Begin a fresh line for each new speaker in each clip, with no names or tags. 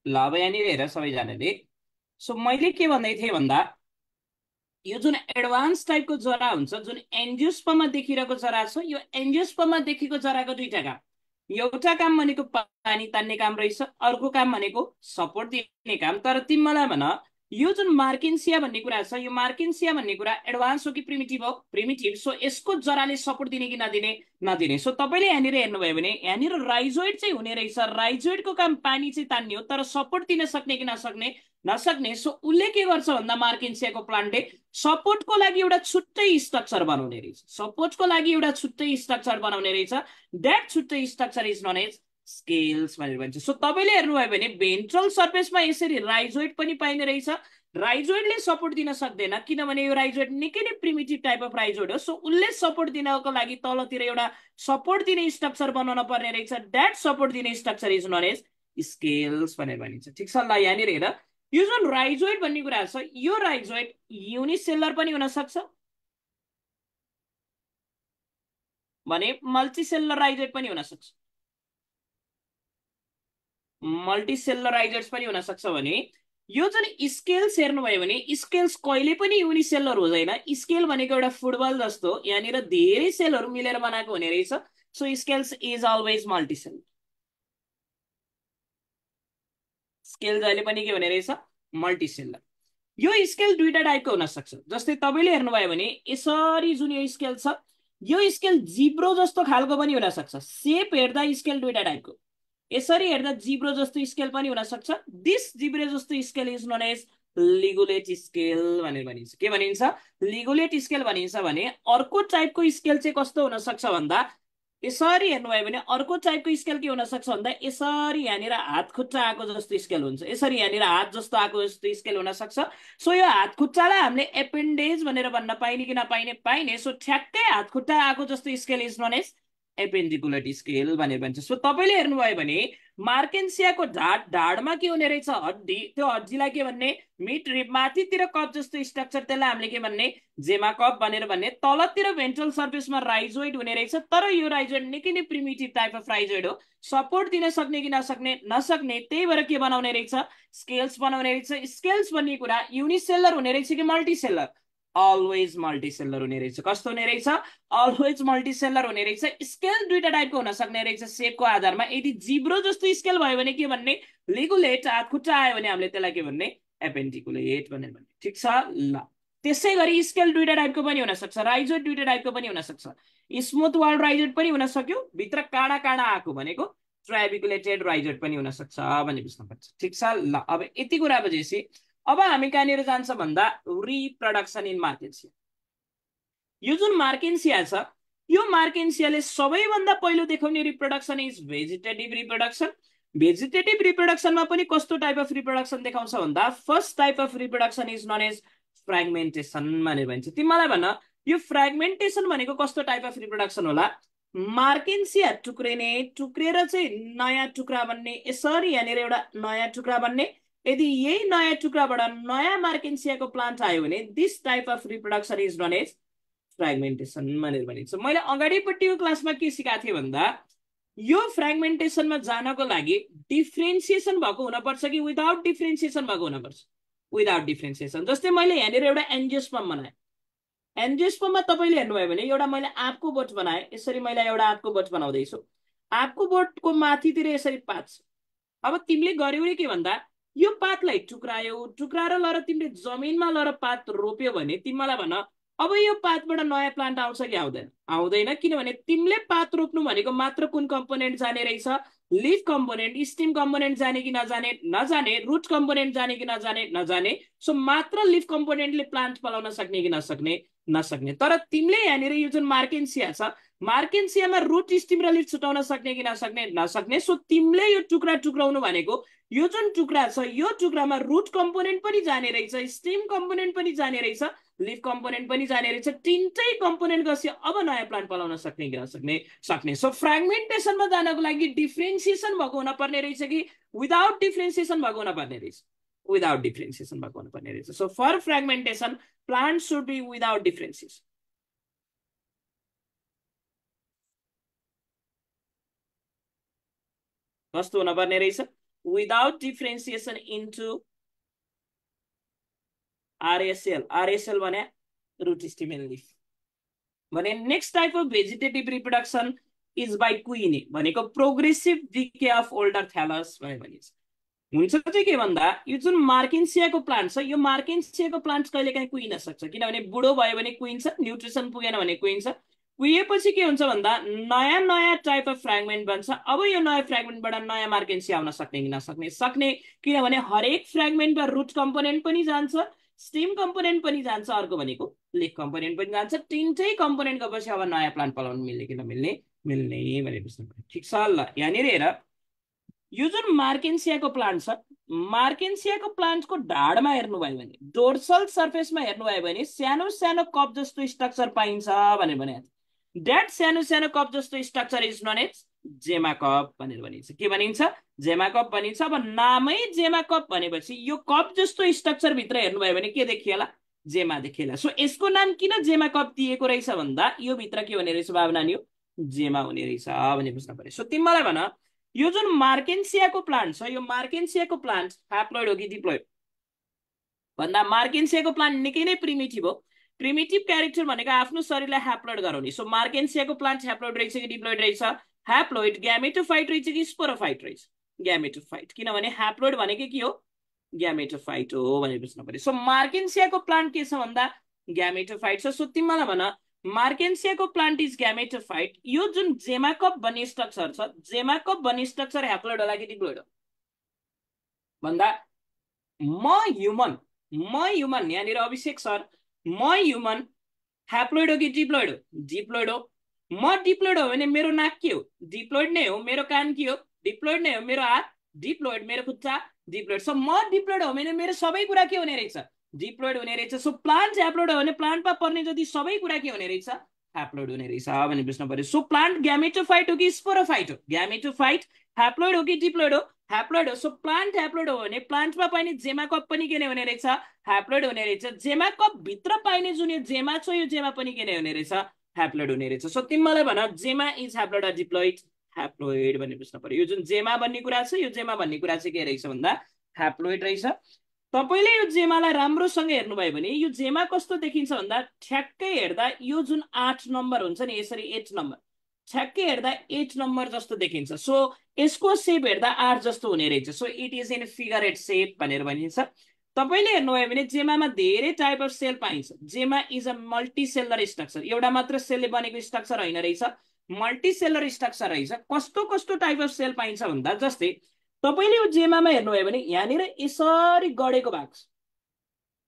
ल अब यहाँनिर हेर सबैजनाले। सो मैले के भन्दै थिएँ भन्दा यो जुन एडभान्स टाइपको जरा हुन्छ जुन एन्जियोस्पर्ममा देखिरहेको जरा छ यो एन्जियोस्पर्ममा देखेको जराको दुईटा काम। एउटा काम भनेको पानी तान्ने काम रहेछ, अर्को काम भनेको सपोर्ट दिने काम। तर तिमी मलाई भन, यो जुन मार्किन्सिया भन्ने कुरा छ यो मार्किन्सिया भन्ने कुरा एडभान्स हो कि प्रिमिटिभ हो? प्रिमिटिभ। सो यसको जराले सपोर्ट दिने कि नदिने? नदिने। सो तपाईँले यहाँनिर हेर्नुभयो भने यहाँनिर राइजोइड चाहिँ हुने रहेछ। राइजोइडको काम पानी चाहिँ तान्ने हो, तर सपोर्ट दिन सक्ने कि नसक्ने? नसक्ने। सो उसले के गर्छ भन्दा मार्किन्सियाको प्लान्टले सपोर्टको लागि एउटा छुट्टै स्ट्रक्चर बनाउने रहेछ। सपोर्टको लागि एउटा छुट्टै स्ट्रक्चर बनाउने रहेछ। द्याट छुट्टै structure is known as scales भनेर भन्छ। सो तपाईँले हेर्नुभयो भने भेन्ट्रल सर्फेसमा यसरी राइजोइड पनि पाइने रहेछ। राइजोइडले सपोर्ट दिन सक्दैन किनभने यो राइजोइड निकै नै प्रिमिटिभ टाइप अफ राइजोइड हो। सो उसले सपोर्ट दिनको लागि तलतिर एउटा सपोर्ट दिने स्ट्रक्चर बनाउन पर्ने रहेछ। द्याट सपोर्ट दिने structure is known as scales भनेर भनिन्छ। ठिक छ ल। यहाँनिर हेर यो जुन राइजोइड भन्ने कुरा छ यो राइजोइड युनिसेलर पनि हुन सक्छ भने मल्टिसेलर राइजोइड पनि हुन सक्छ। मल्टिसेलर राइजोइड्स पनि हुन सक्छ भने यो जुन स्केल्स हेर्नुभयो भने स्केल्स कहिले पनि युनिसेलर हुँदैन। स्केल भनेको एउटा फुटबल जस्तो यहाँनिर धेरै सेलहरू मिलेर बनाएको हुने रहेछ। So scales is always multicellular. Scale जहिले पनि के हुने रहेछ? मल्टिसेलर। यो स्केल दुईटा टाइपको हुन सक्छ। जस्तै तपाईँले हेर्नुभयो भने यसरी जुन यो स्केल छ यो स्केल जिब्रो जस्तो खालको पनि हुन सक्छ। सेप हेर्दा स्केल दुईटा टाइपको। यसरी हेर्दा जिब्रो जस्तो स्केल पनि हुन सक्छ। दिस जिब्रो जस्तो scale is known as ligulate scale भनेर भनिन्छ। के भनिन्छ? लिगुलेट स्केल भनिन्छ। भने अर्को टाइपको स्केल चाहिँ कस्तो हुन सक्छ भन्दा यसरी हेर्नुभयो भने अर्को टाइपको स्केल के हुन सक्छ भन्दा यसरी यहाँनिर हात खुट्टा आएको जस्तो स्केल हुन्छ। यसरी यहाँनिर हात जस्तो आएको जस्तो स्केल हुन सक्छ। सो यो हात खुट्टालाई हामीले एपेन्डेज भनेर भन्न पाइने कि नपाइने? पाइने। सो ठ्याक्कै हात खुट्टा आएको जस्तो scale is known as appendicular scale भनेर भन्छ। सो तपाईँले हेर्नुभयो भने मार्केन्सियाको ढाडमा के हुने रहेछ? हड्डी। त्यो हड्डीलाई के भन्ने? Mid rib. माथितिर कप जस्तो स्ट्रक्चर त्यसलाई हामीले के भन्ने? जेमा कप भनेर भन्ने। तलतिर भेन्ट्रल सर्फेसमा राइजोइड हुने रहेछ। तर यो राइजोइड निकै नै प्रिमिटिभ टाइप अफ राइजोइड हो। सपोर्ट दिन सक्ने कि नसक्ने? नसक्ने। त्यही भएर के बनाउने रहेछ? स्केल्स बनाउने रहेछ। स्केल्स भन्ने कुरा युनिसेलर हुने रहेछ कि मल्टिसेलर? अलवेज मल्टिसेलर हुने रहेछ। कस्तो हुने रहेछ? अलवेज मल्टिसेलर हुने रहेछ। स्केल दुईटा टाइपको हुन सक्ने रहेछ सेपको आधारमा। यदि जिब्रो जस्तो स्केल भयो भने के भन्ने? लिगुलेट। हात खुट्टा आयो भने हामीले त्यसलाई के भन्ने? एपेन्डिकुलेट भनेर भन्ने। ठिक छ ल। त्यसै गरी स्केल दुईटा टाइपको पनि हुन सक्छ। राइजोइड दुईटा टाइपको पनि हुन सक्छ। स्मुथ वाल राइजोइड पनि हुन सक्यो, भित्र काँडा काँडा आएको भनेको ट्राइबिकुलेटेड राइजोइड पनि हुन सक्छ भन्ने बुझ्नुपर्छ। ठिक छ ल। अब यति कुरा बुझेपछि अब हामी कहाँनिर जान्छ भन्दा रिप्रोडक्सन इन मार्केन्सिया। यो जुन मार्केन्सिया छ यो मार्केन्सियाले सबैभन्दा पहिलो देखाउने reproduction is vegetative reproduction. Vegetative रिप्रोडक्सनमा पनि कस्तो टाइप अफ रिप्रोडक्सन देखाउँछ भन्दा first type of reproduction is known as fragmentation भनेर भन्छ। तिमीलाई भन यो फ्रेगमेन्टेसन भनेको कस्तो टाइप अफ रिप्रोडक्सन होला? मार्केन्सिया टुक्रिने, टुक्रेर चाहिँ नयाँ टुक्रा बन्ने। यसरी यहाँनिर एउटा नयाँ टुक्रा बन्ने। यदि यही नयाँ टुक्राबाट नयाँ मार्केन्सियाको प्लान्ट आयो भने this type of reproduction is known as fragmentation भनेर भनिन्छ। मैले अगाडिपट्टिको क्लासमा के सिकाएको थिएँ भन्दा यो फ्रेगमेन्टेसनमा जानको लागि डिफ्रेन्सिएसन भएको हुनपर्छ कि विदाउट डिफ्रेन्सिएसन भएको हुनपर्छ? Without differentiation. जस्तै मैले यहाँनिर एउटा एन्जियोस्पर्म बनाएँ। एन्जियोस्पर्ममा तपाईँले हेर्नुभयो भने एउटा मैले आँपको बोट बनाएँ। यसरी मैले एउटा आँपको बोट बनाउँदैछु। आँपको बोटको माथितिर यसरी पात छ। अब तिमीले गर्यौ के भन्दा यो पातलाई टुक्रायौ, टुक्राएर लर तिमीले जमिनमा लर पात रोप्यो भने तिमीलाई भन अब यो पातबाट नयाँ प्लान्ट आउँछ कि आउँदैन? आउँदैन। किनभने तिमीले पात रोप्नु भनेको मात्र कुन कम्पोनेन्ट जाने रहेछ? Leaf component. स्टिम कम्पोनेन्ट जाने कि नजाने? नजाने। रुट कम्पोनेन्ट जाने कि नजाने? नजाने। सो मात्र लिफ कम्पोनेन्टले प्लान्ट पलाउन सक्ने कि नसक्ने? नसक्ने। तर तिमीले यहाँनिर यो जुन मार्केन्सिया छ मार्केन्सियामा रुट स्टिम र लिफ छुटाउन सक्ने कि नसक्ने? नसक्ने। सो तिमीले यो टुक्रा टुक्राउनु भनेको यो जुन टुक्रा छ यो टुक्रामा रुट कम्पोनेन्ट पनि जाने रहेछ, स्टिम कम्पोनेन्ट पनि जाने रहेछ, लिफ कम्पोनेन्ट पनि जाने रहेछ। तिनटै कम्पोनेन्ट गसी अब नयाँ प्लान्ट पलाउन सक्ने कि नसक्ने? सक्ने। सो फ्रेगमेन्टेसनमा जानको लागि डिफ्रेन्सिएसन भएको हुन पर्ने रहेछ कि विदाउट डिफ्रेन्सिएसन भएको हुन पर्ने रहेछ? विदाउट डिफ्रेन्सिएसन भएको हुन पर्ने रहेछ। So for fragmentation plant should be without differentiation. कस्तो हुन पर्ने रहेछ? without differentiation into RSL. RSL भने root stem and leaf. भने next type of vegetative reproduction is by queen भनेको progressive decay of older thallus भनिन्छ। हुन्छ चाहिँ के भन्दा यो जुन मार्केन्सियाको प्लान्ट छ यो मार्केन्सियाको प्लान्ट कहिलेकाहीँ कुहिन सक्छ किनभने बुढो भयो भने कुहिन्छ, न्युट्रिसन पुगेन भने कुहिन्छ। कुहिएपछि के हुन्छ भन्दा नयाँ नयाँ टाइप अफ फ्रेगमेन्ट बन्छ। अब यो नयाँ फ्रेगमेन्टबाट नयाँ मार्केन्सिया आउन सक्ने कि नसक्ने? सक्ने, किनभने हरेक फ्रेगमेन्टमा रुट कम्पोनेन्ट पनि जान्छ, स्टेम कम्पोनेन्ट पनि जान्छ, अर्को भनेको लिफ कम्पोनेन्ट पनि जान्छ। तिनटै कम्पोनेन्ट गएपछि अब नयाँ प्लान्ट पलाउनु मिल्ने कि नमिल्ने? मिल्ने भने बुझ्नु पर्यो। ठिक छ ल। यहाँनिर हेर यो जुन मार्केन्सियाको प्लान्ट छ, मार्केन्सियाको प्लान्टको ढाडमा हेर्नुभयो भने, डोर्सल सर्फेसमा हेर्नुभयो भने सानो सानो कप जस्तो स्ट्रक्चर पाइन्छ भनेर भने। द्याट सानो सानो कप जस्तो स्ट्रक्चर इज नोन एज जेमा कप भनेर भनिन्छ। के भनिन्छ? जेमा कप भनिन्छ। अब नामै जेमा कप भनेपछि यो कप जस्तो स्ट्रक्चर भित्र हेर्नुभयो भने के देखिएला? जेमा देखिएला। सो यसको नाम किन जेमा कप दिएको रहेछ भन्दा यो भित्र के हुने रहेछ बाबु नानी? जेमा हुने रहेछ भने बुझ्न पर्यो। सो तिमीलाई भन यो जुन मार्केन्सियाको प्लान्ट छ यो मार्केन्सियाको प्लान्ट ह्याप्लोइड हो कि डिप्लोइड भन्दा मार्केन्सियाको प्लान्ट निकै नै प्रिमिटिभ हो। प्रिमिटिभ क्यारेक्टर भनेको आफ्नो शरीरलाई ह्याप्लोइड गराउने। सो मार्केन्सियाको प्लान्ट ह्याप्लोइड रहेछ कि डिप्लोइड रहेछ? ह्याप्लोइड। ग्यामेटोफाइट रहेछ कि स्पोरोफाइट रहेछ? ग्यामेटोफाइट। किनभने ह्याप्लोइड भनेको के हो? ग्यामेटोफाइट हो भनेर बुझ्नु पर्यो। सो मार्केन्सियाको प्लान्ट के छ भन्दा ग्यामेटोफाइट छ। सो तिमीलाई भन मार्केन्सियाको प्लान्ट इज ग्यामेटोफाइट। यो जुन जेमाकप भन्ने स्ट्रक्चर छ, जेमाकप भन्ने स्ट्रक्चर ह्याप्लोइड होला कि डिप्लोइड हो भन्दा म ह्युमन यहाँनिर अभिषेक सर म ह्युमन ह्याप्लोइड हो कि डिप्लोइड हो? डिप्लोइड हो। म डिप्लोइड हो भने मेरो नाक के हो? डिप्लोइड नै हो। मेरो कान के हो? डिप्लोइड नै हो। मेरो हात डिप्लोइड, मेरो खुट्टा डिप्लोइड। सो म डिप्लोइड हो भने मेरो सबै कुरा के हुने रहेछ? डिप्लोइड हुने रहेछ। सो प्लान्ट ह्याप्लोइड हो भने प्लान्टमा पर्ने जति सबै कुरा के हुने रहेछ? ह्याप्लोइड हुने रहेछ भने बुझ्नु पर्यो। सो प्लान्ट ग्यामेटोफाइट हो कि स्पोरोफाइट हो? ग्यामेटोफाइट। ह्याप्लोइड हो कि डिप्लोइड हो? ह्याप्लोइड हो। सो प्लान्ट ह्याप्लोइड हो भने प्लान्टमा पाइने जेमाकप पनि के नै हुने रहेछ? ह्याप्लोइड हुने रहेछ। जेमाकप भित्र पाइने जुन यो जेमा छ यो जेमा पनि के नै हुने रहेछ? ह्याप्लोइड हुने रहेछ। सो तिमीलाई भन gemma is haploid or diploid? Haploid भन्ने बुझ्नु पर्यो। यो जुन जेमा भन्ने कुरा छ यो जेमा भन्ने कुरा चाहिँ के रहेछ भन्दा ह्याप्लोइड रहेछ। तपाईले यो जेमालाई राम्रोसँग हेर्नुभयो भने यो जेमा कस्तो देखिन्छ भन्दा ठ्याक्कै हेर्दा यो जुन 8 नम्बर हुन्छ नि यसरी 8 नम्बर ठ्याक्कै हेर्दा 8 नम्बर जस्तो देखिन्छ। सो यसको सेप हेर्दा 8 जस्तो हुने रहेछ। So it is in figure 8 सेप भनेर भनिन्छ। तपाईले हेर्नुभयो भने जेमामा धेरै टाइप अफ सेल पाइन्छ। जेमा इज अ मल्टिसेलर स्ट्रक्चर। एउटा मात्र सेलले बनेको स्ट्रक्चर होइन रहेछ, मल्टिसेलर स्ट्रक्चर रहेछ। कस्तो कस्तो टाइप अफ सेल पाइन्छ भन्दा जस्तै तपाईले यो जेमामा हेर्नुभयो भने यहाँनिर यसरी गडेको भाग छ,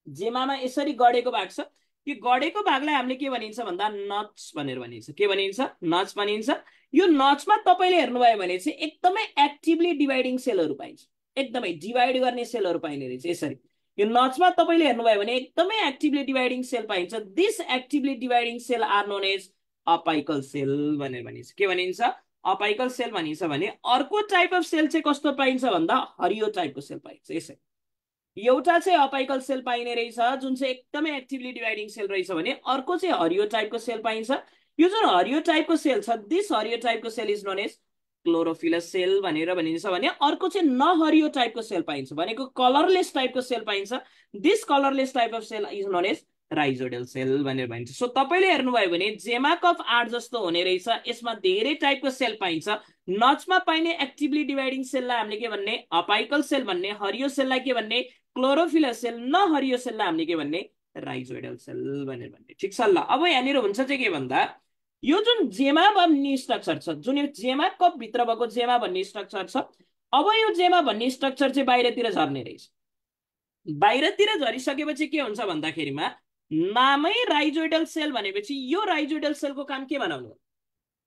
जेमामा यसरी गडेको भाग छ। यो गडेको भागलाई हामीले के भनिन्छ भन्दा नच भनेर भनिन्छ। के भनिन्छ? नच भनिन्छ। यो नचमा तपाईले हेर्नुभयो भने चाहिँ एकदमै एक्टिभली डिभाइडिङ सेलहरू पाइन्छ, एकदमै डिभाइड गर्ने सेलहरू पाइने रहेछ। यसरी यो नचमा तपाईले हेर्नुभयो भने एकदमै एक्टिभली डिभाइडिङ सेल पाइन्छ। This actively dividing cell are known as apical cell भनेर भनिन्छ। के भनिन्छ? अपाइकल सेल भनिन्छ। भने अर्को टाइप अफ सेल चाहिँ कस्तो पाइन्छ भन्दा हरियो टाइपको सेल पाइन्छ। यसरी एउटा चाहिँ अपाइकल सेल पाइने रहेछ जुन चाहिँ एकदमै एक्टिभली डिभाइडिङ सेल रहेछ भने अर्को चाहिँ हरियो टाइपको सेल पाइन्छ। यो जुन हरियो टाइपको सेल छ दिस हरियो टाइपको cell is known as chlorophyllous cell भनेर भनिन्छ। भने अर्को चाहिँ नहरियो टाइपको सेल पाइन्छ भनेको कलरलेस टाइपको सेल पाइन्छ। This colourless type of cell is known as rhizoidal cell भनेर भनिन्छ। सो तपाईले हेर्नुभयो भने जेमाकप 8 जस्तो हुने रहेछ। यसमा धेरै टाइपको सेल पाइन्छ। नचमा पाइने एक्टिभली डिभाइडिङ सेललाई हामीले के भन्ने? अपाइकल सेल भन्ने। हरियो सेललाई के भन्ने? Chlorophyllous sale. नहरियो सेललाई हामीले के भन्ने? राइजोइडल सेल भनेर भन्ने। ठिक छ ल। अब यहाँनिर हुन्छ चाहिँ के भन्दा यो जुन जेमा भन्ने स्ट्रक्चर छ, जुन यो जेमाकप भित्र भएको जेमा भन्ने स्ट्रक्चर छ, अब यो जेमा भन्ने स्ट्रक्चर चाहिँ बाहिरतिर झर्ने रहेछ। बाहिरतिर झरिसकेपछि के हुन्छ भन्दाखेरिमा नामै राइजोइडल सेल भनेपछि यो राइजोइडल सेलको काम के बनाउने हो?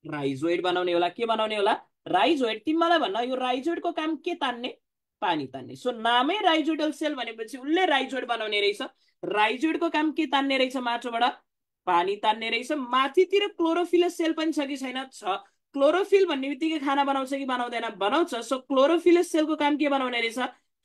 राइजोइड बनाउने होला। के बनाउने होला? राइजोइड। तिमीलाई भन्न यो राइजोइडको काम के तान्ने? पानी तान्ने। सो नामै राइजोइडल सेल भनेपछि उसले राइजोइड बनाउने रहेछ। राइजोइडको काम के तान्ने रहेछ? माटोबाट पानी तान्ने रहेछ। माथितिर क्लोरोफिलस सेल पनि छ कि छैन? छ। क्लोरोफिल भन्ने बित्तिकै खाना बनाउँछ कि बनाउँदैन? बनाउँछ। सो क्लोरोफिलस सेलको काम के बनाउने रहेछ?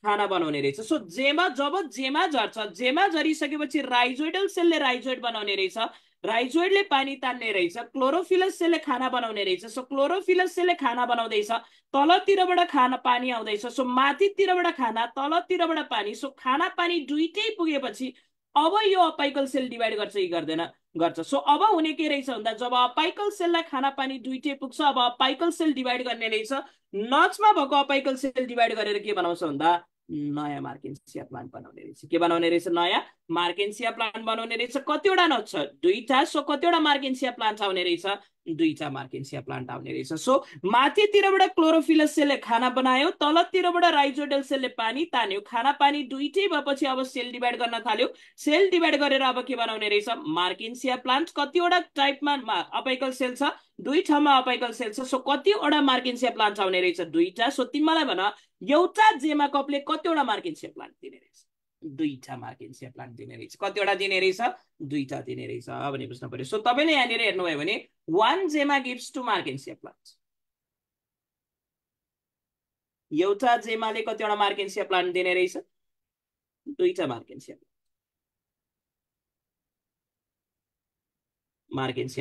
खाना बनाउने रहेछ। सो जब जेमा झर्छ, जेमा झरिसकेपछि राइजोइडल सेलले राइजोइड बनाउने रहेछ। राइजोइडले पानी तान्ने रहेछ, क्लोरोफिलस सेलले खाना बनाउने रहेछ। सो क्लोरोफिलस सेलले खाना बनाउँदैछ, तलतिरबाट खाना पानी आउँदैछ। सो माथितिरबाट खाना, तलतिरबाट पानी। सो खाना पानी दुईटै पुगेपछि अब यो अपाइकल सेल डिभाइड गर्छ कि गर्दैन? गर्छ। सो अब हुने के रहेछ भन्दा जब अपाइकल सेललाई खाना पानी दुईटै पुग्छ, अब अपाइकल सेल डिभाइड गर्ने रहेछ। नचमा भएको अपाइकल सेल डिभाइड गरेर के बनाउँछ भन्दा नयाँ मार्केन्सिया प्लान्ट बनाउने रहेछ। के बनाउने रहेछ? नयाँ मार्केन्सिया प्लान्ट बनाउने रहेछ। कतिवटा नच छ? दुईटा। सो कतिवटा मार्केन्सिया प्लान्ट आउने रहेछ? दुईटा मार्केन्सिया प्लान्ट आउने रहेछ। सो माथितिरबाट क्लोरोफिलस सेलले खाना बनायो, तलतिरबाट राइजोइडल सेलले पानी तान्यो। खाना पानी दुईटै भएपछि अब सेल डिभाइड गर्न थाल्यो। सेल डिभाइड गरेर अब के बनाउने रहेछ? मार्केन्सिया प्लान्ट। कतिवटा टाइपमा अपाइकल सेल छ? दुई ठाउँमा अपाइकल सेल छ। सो कतिवटा मार्केन्सिया प्लान्ट आउने रहेछ? दुईटा। सो तिमीलाई भन एउटा जेमा कपले कतिवटा मार्केन्सिया प्लान्ट दिने रहेछ? दुईटा मार्केन्सिया प्लान्ट दिने रहेछ। कतिवटा दिने रहेछ? दुईटा दिने रहेछ भने बुझ्नु पर्यो। सो तपाईँले यहाँनिर हेर्नुभयो भने 1 जेमा गिभ्स 2 मार्केन्सिया प्लान्ट। एउटा जेमाले कतिवटा मार्केन्सिया प्लान्ट दिने रहेछ? दुईटा मार्केन्सिया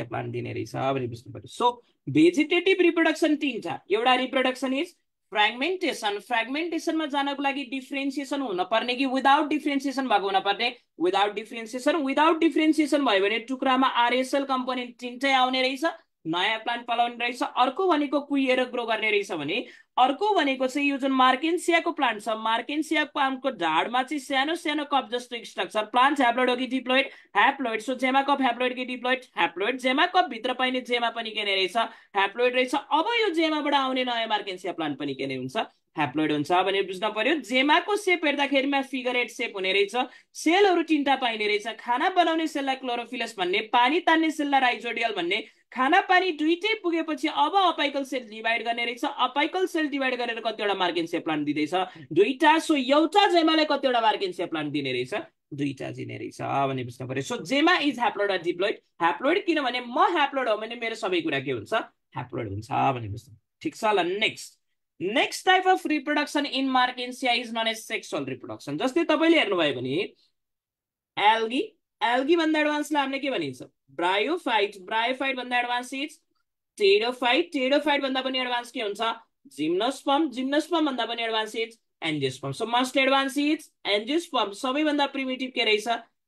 प्लान्ट दिने रहेछ भने बुझ्नु पर्यो। सो भेजिटेटिभ रिप्रोडक्सन तीनटा। एउटा रिप्रोडक्सन इज फ्रेगमेन्टेसन। फ्रेगमेन्टेसनमा जानको लागि डिफ्रेन्सिएसन हुन पर्ने कि विदाउट डिफ्रेन्सिएसन भएको हुन पर्ने? Without differentiation. विदाउट डिफ्रेन्सिएसन भयो भने टुक्रामा आरएसएल कम्पोनेन्ट तीनटै आउने रहेछ, नयाँ प्लान्ट पलाउने रहेछ। अर्को भनेको कुहिएर ग्रो गर्ने रहेछ भने अर्को भनेको चाहिँ यो जुन मार्केन्सियाको प्लान्ट छ, मार्केन्सिया प्लान्टको ढाडमा चाहिँ सानो सानो कप जस्तो स्ट्रक्चर। प्लान्ट ह्याप्लोइड हो कि डिप्लोइड? ह्याप्लोइड। सो जेमा कप ह्याप्लोइड कि डिप्लोइड? ह्याप्लोइड। जेमा कप भित्र पाइने जेमा पनि के नै रहेछ? ह्याप्लोइड रहेछ। अब यो जेमाबाट आउने नयाँ मार्केन्सिया प्लान्ट पनि के नै हुन्छ? ह्याप्लोइड हुन्छ भने बुझ्न पर्यो। जेमाको सेप हेर्दाखेरिमा फिगर 8 सेप हुने रहेछ। सेलहरू तीनटा पाइने रहेछ। खाना बनाउने सेललाई क्लोरोफिलस भन्ने, पानी तान्ने सेललाई राइजोडियल भन्ने। खाना पानी दुईटै पुगेपछि अब अपाइकल सेल डिभाइड गर्ने रहेछ। अपाइकल सेल डिभाइड गरेर कतिवटा मार्केन्सिया प्लान्ट दिँदैछ? दुईटा। सो एउटा जेमाले कतिवटा मार्केन्सिया प्लान्ट दिने रहेछ? दुईटा दिने रहेछ भने बुझ्नु पर्यो। So gemma is haploid or diploid? Haploid. किनभने म ह्याप्लोइड हो भने मेरो सबै कुरा के हुन्छ? ह्याप्लोइड हुन्छ भने बुझ्नु। ठिक छ ल। Next type of reproduction in Marchantia is known as sexual reproduction. जस्तै तपाईँले हेर्नुभयो भने एल्गी, एल्गी भन्दा एडभान्सलाई हामीले के भनिन्छ? ब्रायोफाइट। ब्रायोफाइट भन्दा एडभान्स इज टेरोफाइट। टेरोफाइट भन्दा पनि एडभान्स के हुन्छ? जिम्नोस्पर्म। जिम्नोस्पर्म भन्दा पनि advance is angiosperm. So most advance is angiosperm. सबैभन्दा प्रिमिटिभ के रहेछ?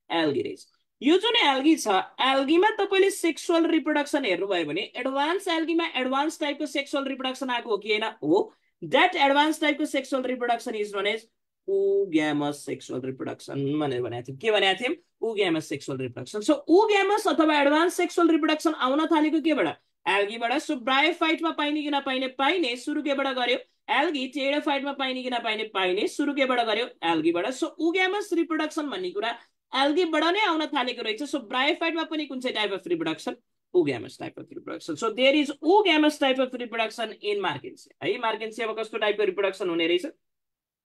एल्गी रहेछ। यो जुन एल्गी छ, एल्गीमा तपाईँले सेक्सुअल रिप्रोडक्सन हेर्नुभयो भने एडभान्स एल्गीमा एडभान्स टाइपको सेक्सुअल रिप्रोडक्सन आएको हो कि होइन? हो। द्याट एडभान्स टाइपको sexual reproduction is known as oogamous sexual reproduction भनेर भनेको थियौँ। के भनेको थियौँ? oogamous sexual reproduction. So oogamous अथवा एडभान्स सेक्सुअल रिप्रोडक्सन आउन थालेको केबाट? एल्गीबाट। सो ब्रायोफाइटमा पाइने कि नपाइने? पाइने। सुरु केबाट गर्यो? एल्गी। टेरोफाइटमा पाइने कि नपाइने? पाइने। सुरु केबाट गर्यो? एल्गीबाट। सो oogamous रिप्रोडक्सन भन्ने कुरा एल्गीबाट नै आउन थालेको रहेछ। सो ब्रायोफाइटमा पनि कुन चाहिँ type of reproduction? oogamous type of reproduction. So there is oogamous type of reproduction in Marchantia. है, मार्केन्सियामा कस्तो टाइपको रिप्रोडक्सन हुने रहेछ?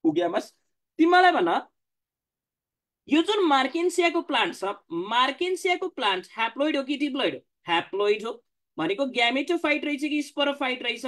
oogamous। तिमीलाई भन यो जुन मार्केन्सियाको प्लान्ट छ, मार्केन्सियाको प्लान्ट ह्याप्लोइड हो कि डिप्लोइड हो? ह्याप्लोइड हो। भनेको ग्यामेटोफाइट रहेछ कि स्पोरोफाइट रहेछ?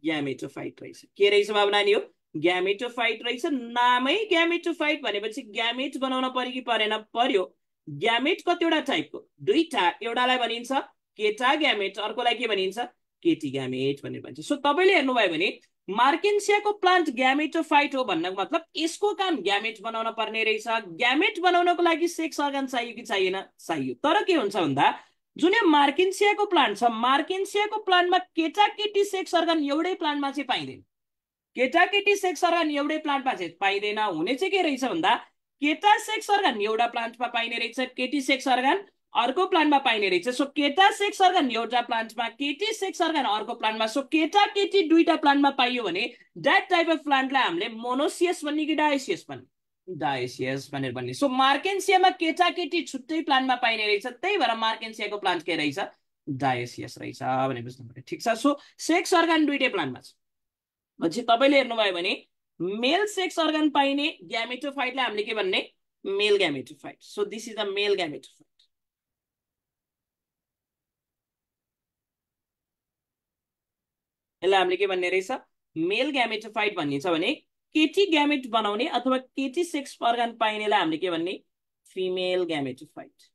ग्यामेटोफाइट रहेछ। के रहेछ बाबु नानी? हो ग्यामेटोफाइट रहेछ। नामै ग्यामेटोफाइट भनेपछि ग्यामेट बनाउन पर्यो कि परेन? पर्यो। ग्यामेट कतिवटा टाइपको? दुईटा। एउटालाई भनिन्छ केटा ग्यामेट, अर्कोलाई के भनिन्छ? केटी ग्यामेट भनेर भन्छ। सो तपाईँले हेर्नुभयो भने मार्केन्सियाको प्लान्ट ग्यामेटोफाइट हो भन्नको मतलब यसको काम ग्यामेट बनाउन पर्ने रहेछ। ग्यामेट बनाउनको लागि सेक्स अर्गन चाहियो कि चाहिएन? चाहियो। तर के हुन्छ भन्दा जुन यो मार्केन्सियाको प्लान्ट छ, मार्केन्सियाको प्लान्टमा केटाकेटी सेक्स अर्गन एउटै प्लान्टमा चाहिँ पाइँदैन। केटाकेटी सेक्स अर्गन एउटै प्लान्टमा चाहिँ पाइँदैन। हुने चाहिँ के रहेछ भन्दा केटा सेक्स अर्गन एउटा प्लान्टमा पाइने रहेछ, केटी सेक्स अर्गन अर्को प्लान्टमा पाइने रहेछ। सो केटा सेक्स अर्गन एउटा प्लान्टमा, केटी सेक्स अर्गन अर्को प्लान्टमा। सो केटा केटी दुईटा प्लान्टमा पाइयो भने द्याट टाइप अफ प्लान्टलाई हामीले मोनोसियस भन्ने कि डायोसियस भन्ने? डायोसियस भनेर भन्ने। सो मार्केन्सियामा केटा केटी छुट्टै प्लान्टमा पाइने रहेछ, त्यही भएर मार्केन्सियाको प्लान्ट के रहेछ? डायोसियस रहेछ भने बुझ्नु पर्यो। ठिक छ। सो सेक्स अर्गन दुईटै प्लान्टमा छ। पछि तपाईँले हेर्नुभयो भने मेल सेक्स अर्गन पाइने ग्यामेटोफाइटलाई हामीले के भन्ने? मेल gametophyte. So this is the mail gametophyte. यसलाई हामीले के भन्ने रहेछ? मेल ग्यामेटोफाइट भनिन्छ भने केटी ग्यामेट बनाउने अथवा केटी सेक्स अर्गन पाइनेलाई हामीले के भन्ने? Female gametophyte.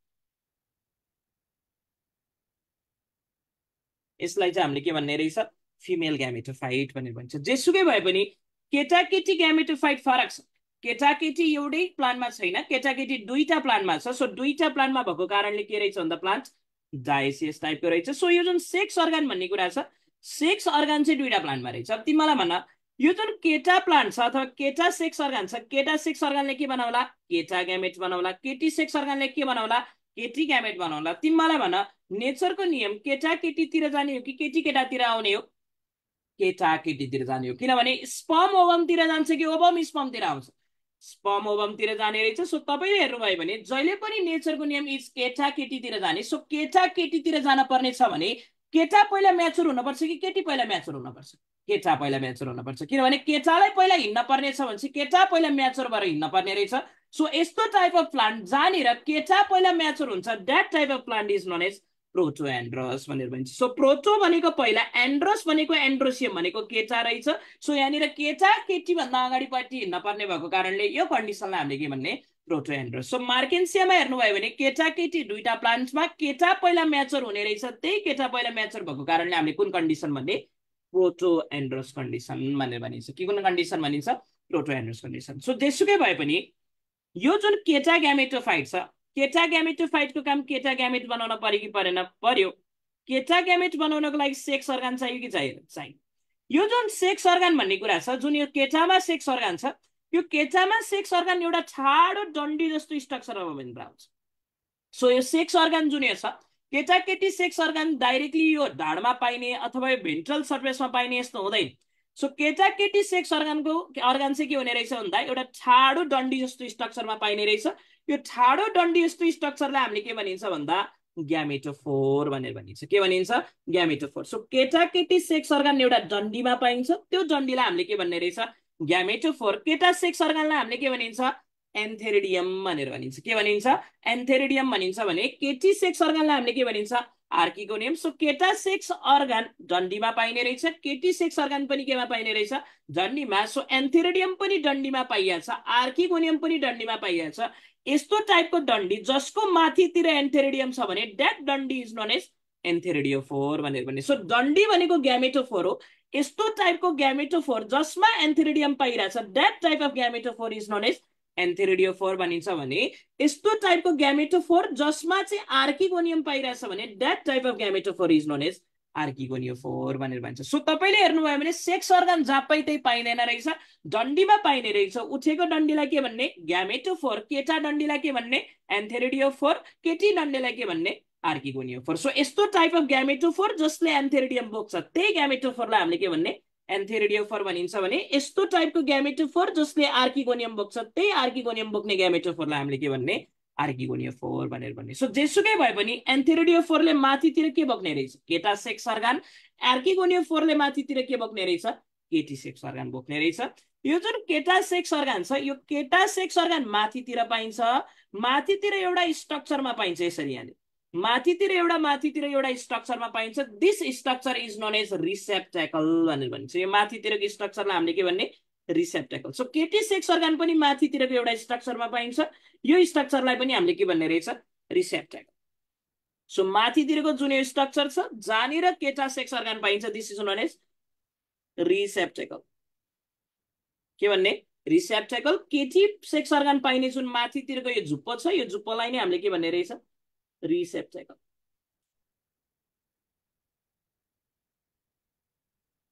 यसलाई चाहिँ हामीले के भन्ने रहेछ फिमेल ग्यामेटोफाइट भनेर भन्छ जेसुकै भए पनि केटाकेटी ग्यामेटोफाइट फरक छ केटाकेटी एउटै प्लान्टमा छैन केटाकेटी दुईटा प्लान्टमा छ सो दुईटा प्लान्टमा भएको कारणले के रहेछ भन्दा प्लान्ट डायसियस टाइपको रहेछ सो यो जुन सेक्स अर्गान भन्ने कुरा छ सेक्स अर्गान चाहिँ दुईटा प्लान्टमा रहेछ अब तिमीलाई भन यो जुन केटा प्लान्ट छ अथवा केटा सेक्स अर्गान छ केटा सेक्स अर्गानले के बनाउला केटा ग्यामेट बनाउला केटी सेक्स अर्गानले के बनाउला केटी ग्यामेट बनाउला तिमीलाई भन नेचरको नियम केटा केटीतिर जाने हो कि केटी केटातिर आउने हो केटा केटीतिर जाने हो किनभने स्पर्म ओभमतिर जान्छ कि ओभम स्पर्मतिर आउँछ स्पर्म ओभमतिर जाने रहेछ सो तपाईँले हेर्नुभयो भने जहिले पनि नेचरको नियम इज केटा केटीतिर जाने सो केटा केटीतिर जान पर्ने छ भने केटा पहिला म्याचुर हुनुपर्छ कि केटी पहिला म्याचुर हुनुपर्छ केटा पहिला म्याचुर हुनुपर्छ किनभने केटालाई पहिला हिँड्न पर्ने छ भने चाहिँ केटा पहिला म्याचुर भएर हिँड्न पर्ने रहेछ सो यस्तो टाइप अफ प्लान्ट जहाँनिर केटा पहिला म्याचुर हुन्छ that type of plant is known as protandrous भनेर भन्छ सो प्रोटो भनेको पहिला एन्ड्रस भनेको एन्ड्रोसियम भनेको केटा रहेछ सो यहाँनिर केटा केटी भन्दा अगाडिपट्टि हिँड्न पर्ने भएको कारणले यो कन्डिसनलाई हामीले के भन्ने प्रोटो एन्ड्रस सो मार्केन्सियामा हेर्नुभयो भने केटा केटी दुईटा प्लान्टमा केटा पहिला म्याचुर हुने रहेछ त्यही केटा पहिला म्याचुर भएको कारणले हामीले कुन कन्डिसन भन्ने प्रोटो एन्ड्रस कन्डिसन भनेर भनिन्छ कि कुन कन्डिसन भनिन्छ प्रोटो एन्ड्रस कन्डिसन सो जेसुकै भए पनि यो जुन केटा ग्यामेटोफाइट छ केटा ग्यामेटोफाइटको काम केटा ग्यामेट बनाउन पर्यो कि परेन पर्यो केटा ग्यामेट बनाउनको लागि सेक्स अर्गान चाहियो कि चाहियो यो जुन सेक्स अर्गान भन्ने कुरा छ जुन यो केटामा सेक्स अर्गान छ यो केटामा सेक्स अर्गान एउटा ठाडो डन्डी जस्तो स्ट्रक्चरमा बनेर आउँछ सो यो सेक्स अर्गान जुन यो छ केटाकेटी सेक्स अर्गान डाइरेक्टली यो ढाडमा पाइने अथवा यो भेन्ट्रल सर्फेसमा पाइने यस्तो हुँदैन सो केटाकेटी सेक्स अर्गानको अर्गान चाहिँ के हुने रहेछ भन्दा एउटा ठाडो डन्डी जस्तो स्ट्रक्चरमा पाइने रहेछ यो ठाडो डन्डी जस्तो स्ट्रक्चरलाई हामीले के भनिन्छ भन्दा ग्यामेटोफोर भनेर भनिन्छ के भनिन्छ ग्यामेटोफोर सो केटाकेटी सेक्स अर्गान एउटा डन्डीमा पाइन्छ त्यो डन्डीलाई हामीले के भन्ने रहेछ ग्यामेटोफोर केटा सेक्स अर्गानलाई हामीले के भनिन्छ एन्थेरिडियम भनेर भनिन्छ के भनिन्छ एन्थेरिडियम भनिन्छ भने केटी सेक्स अर्गानलाई हामीले के भनिन्छ आर्किगोनियम सो केटा सेक्स अर्गान डन्डीमा पाइने रहेछ केटी सेक्स अर्गान पनि केमा पाइने रहेछ डन्डीमा सो एन्थेरिडियम पनि डन्डीमा पाइहाल्छ आर्किगोनियम पनि डन्डीमा पाइहाल्छ यस्तो टाइपको डन्डी जसको माथितिर एन्थेरिडियम छ भने द्याट डन्डी इज नोन एज एन्थेरिडियोफोर भनेर भन्ने सो डन्डी भनेको ग्यामेटोफोर हो यस्तो टाइपको ग्यामेटोफोर जसमा एन्थेरिडियम पाइरहेछ that type of gametophore is known as antheridiophore भनिन्छ भने यस्तो टाइपको ग्यामेटोफोर जसमा चाहिँ आर्किगोनियम पाइरहेछ भने that type of gametophore is known as archegoniophore भनेर भन्छ सो तपाईँले हेर्नुभयो भने सेक्स अर्गान जहाँ त्यही पाइँदैन रहेछ डन्डीमा पाइने रहेछ उठेको डन्डीलाई के भन्ने ग्यामेटोफोर केटा डन्डीलाई के भन्ने एन्थेरिडियोफोर केटी डन्डीलाई के भन्ने आर्किगोनियोफोर सो यस्तो टाइप अफ ग्यामेटोफोर जसले एन्थेरिडियम बोक्छ त्यही ग्यामेटोफोरलाई हामीले के भन्ने एन्थेरिडियोफोर भनिन्छ भने यस्तो टाइपको ग्यामेटोफोर जसले आर्किगोनियम बोक्छ त्यही आर्किगोनियम बोक्ने ग्यामेटोफोरलाई हामीले के भन्ने आर्किगोनियोफोर भनेर भन्ने सो जेसुकै भए पनि एन्थेरिडियोफोरले माथितिर के बोक्ने रहेछ केटा सेक्स अर्गान आर्किगोनियोफोरले माथितिर के बोक्ने रहेछ केटी सेक्स अर्गान बोक्ने रहेछ यो जुन केटा सेक्स अर्गान छ यो केटा सेक्स अर्गान माथितिर पाइन्छ माथितिर एउटा स्ट्रक्चरमा पाइन्छ यसरी यहाँले माथितिर एउटा स्ट्रक्चरमा पाइन्छ this structure is known as receptacle भनेर भनिन्छ यो माथितिरको स्ट्रक्चरलाई हामीले के भन्ने रिसेप्टेकल सो केटी सेक्स अर्गान पनि माथितिरको एउटा स्ट्रक्चरमा पाइन्छ यो स्ट्रक्चरलाई पनि हामीले के भन्ने रहेछ रिसेप्टेकल सो माथितिरको जुन यो स्ट्रक्चर छ जहाँनिर केटा सेक्स अर्गान पाइन्छ this is known as receptacle के भन्ने रिसेप्टेकल केटी सेक्स अर्गान पाइने जुन माथितिरको यो झुप्पो छ यो झुप्पोलाई नै हामीले के भन्ने रहेछ रिसेप्टेकल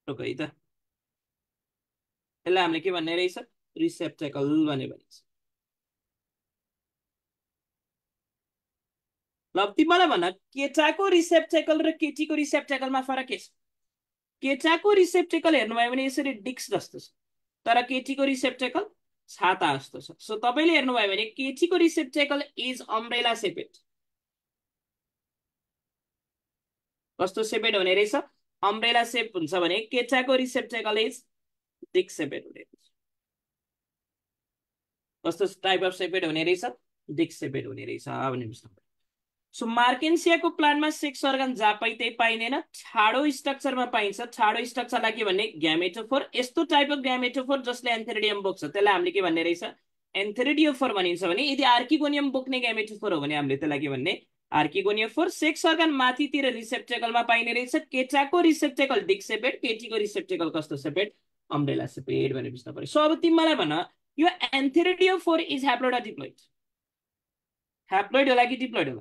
है त यसलाई हामीले के भन्ने रहेछ रिसेप्टेकल भनेर भनिन्छ ल तिमीलाई भन केटाको रिसेप्टेकल र केटीको रिसेप्टेकलमा फरक के छ केटाको रिसेप्टेकल हेर्नुभयो भने यसरी डिक्स जस्तो छ तर केटीको रिसेप्टेकल छाता जस्तो छ सो तपाईले हेर्नुभयो भने केटीको रिसेप्टेकल इज अम्ब्रेला सेपेड कस्तो सेपेड हुने रहेछ अम्ब्रेला सेप हुन्छ भने केटाको रिसेप्टेकल इज डिक सेपेड हुने रहेछ कस्तो टाइप अफ सेपेड हुने रहेछ डिक सेपेड हुने रहेछ भन्ने बुझ्नु पर्यो सो मार्केन्सियाको प्लान्टमा सेक्स अर्गान जहाँ त्यही पाइँदैन ठाडो स्ट्रक्चरमा पाइन्छ ठाडो स्ट्रक्चरलाई के भन्ने ग्यामेटोफोर यस्तो टाइप अफ ग्यामेटोफोर जसले एन्थेरिडियम बोक्छ त्यसलाई हामीले के भन्ने रहेछ एन्थेरिडियोफोर भनिन्छ भने यदि आर्किगोनियम बोक्ने ग्यामेटोफोर हो भने हामीले त्यसलाई के भन्ने आर्किगोनियोफोर सेक्स अर्गन माथितिर रिसेप्टेकलमा पाइने रहेछ। केटाको रिसेप्टेकल डिक सेपेट, केटीको रिसेप्टेकल कस्तो सेपेट, अम्ब्रेला सेपेट भनेर बुझ्न पर्यो। सो अब तिमीलाई भन यो antheridiophore is haploid or diploid? Haploid होला कि डिप्लोइड होला?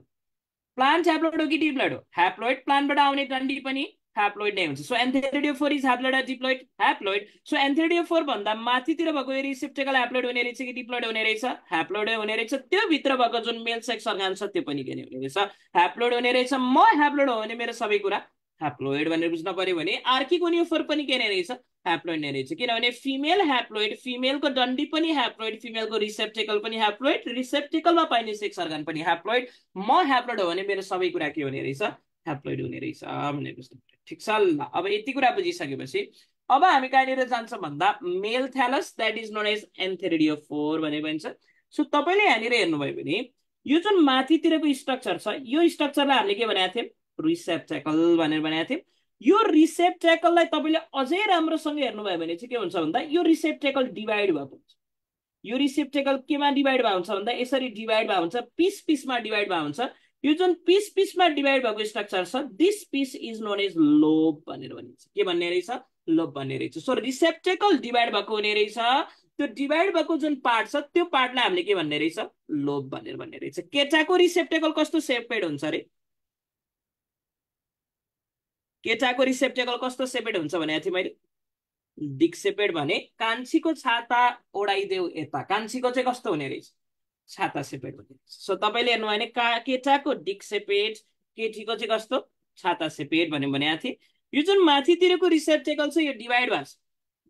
प्लान्ट ह्याप्लोइड हो कि डिप्लोइड हो? ह्याप्लोइड। प्लान्टबाट आउने डन्डी पनि ह्याप्लोइड नै हुन्छ। So antheridiophore is haploid or diploid? Haploid. So antheridiophore भन्दा माथितिर भएको यो रिसेप्टेकल ह्याप्लोइड हुने रहेछ कि डिप्लोइड हुने रहेछ? ह्याप्लोइड हुने रहेछ। त्यो भित्र भएको जुन मेल सेक्स अर्गान छ त्यो पनि के हुने रहेछ? ह्याप्लोइड हुने रहेछ। म ह्याप्लोइड हो भने मेरो सबै कुरा ह्याप्लोइड भनेर बुझ्न पर्यो भने आर्किगोनियोफोर पनि के नै रहेछ? ह्याप्लोइड नै रहेछ। किनभने फिमेल ह्याप्लोइड, फिमेलको डन्डी पनि ह्याप्लोइड, फिमेलको रिसेप्टेकल पनि ह्याप्लोइड, रिसेप्टेकलमा पाइने सेक्स अर्गान पनि ह्याप्लोइड। म ह्याप्लोइड हो भने मेरो सबै कुरा के हुने रहेछ? ह्याप्लोइड हुने रहेछ भनेर बुझ्नु पर्यो। ठिक छ ल। अब यति कुरा बुझिसकेपछि अब हामी कहाँनिर जान्छौँ भन्दा मेल थ्यालस द्याट इज नोन एज एन्थेरिडियोफोर भनेर भनिन्छ। सो तपाईँले यहाँनिर हेर्नुभयो भने यो जुन माथितिरको स्ट्रक्चर छ यो स्ट्रक्चरलाई हामीले के भनेको थियौँ? रिसेप्टेकल भनेर भनेको थियौँ। यो रिसेप्टेकललाई तपाईँले अझै राम्रोसँग हेर्नुभयो भने चाहिँ के हुन्छ भन्दा यो रिसेप्टेकल डिभाइड भएको हुन्छ। यो रिसेप्टेकल केमा डिभाइड भएको हुन्छ भन्दा यसरी डिभाइड भएको हुन्छ, पिस पिसमा डिभाइड भएको हुन्छ। यो जुन पिस पिसमा डिभाइड भएको स्ट्रक्चर छ this piece is known as lobe भनेर भनिन्छ। के भन्ने रहेछ? लोब भन्ने रहेछ। सो रिसेप्टेकल डिभाइड भएको हुने रहेछ। त्यो डिभाइड भएको जुन पार्ट छ त्यो पार्टलाई हामीले के भन्ने रहेछ? लोब भनेर भन्ने रहेछ। केटाको रिसेप्टेकल कस्तो सेपेड हुन्छ अरे? केटाको रिसेप्टेकल कस्तो सेपेड हुन्छ भनेको थिएँ मैले? डिक सेपेड भने कान्छीको छाता ओढाइदेऊ यता, कान्छीको चाहिँ कस्तो हुने रहेछ? छाता सेपेड हुने रहेछ। सो तपाईँले हेर्नु भने केटाको डिक सेपेड, केटीको चाहिँ कस्तो? छाता सेपेड भन्ने भनेको थिएँ। यो जुन माथितिरको रिसेप्टेकल छ यो डिभाइड भएको छ,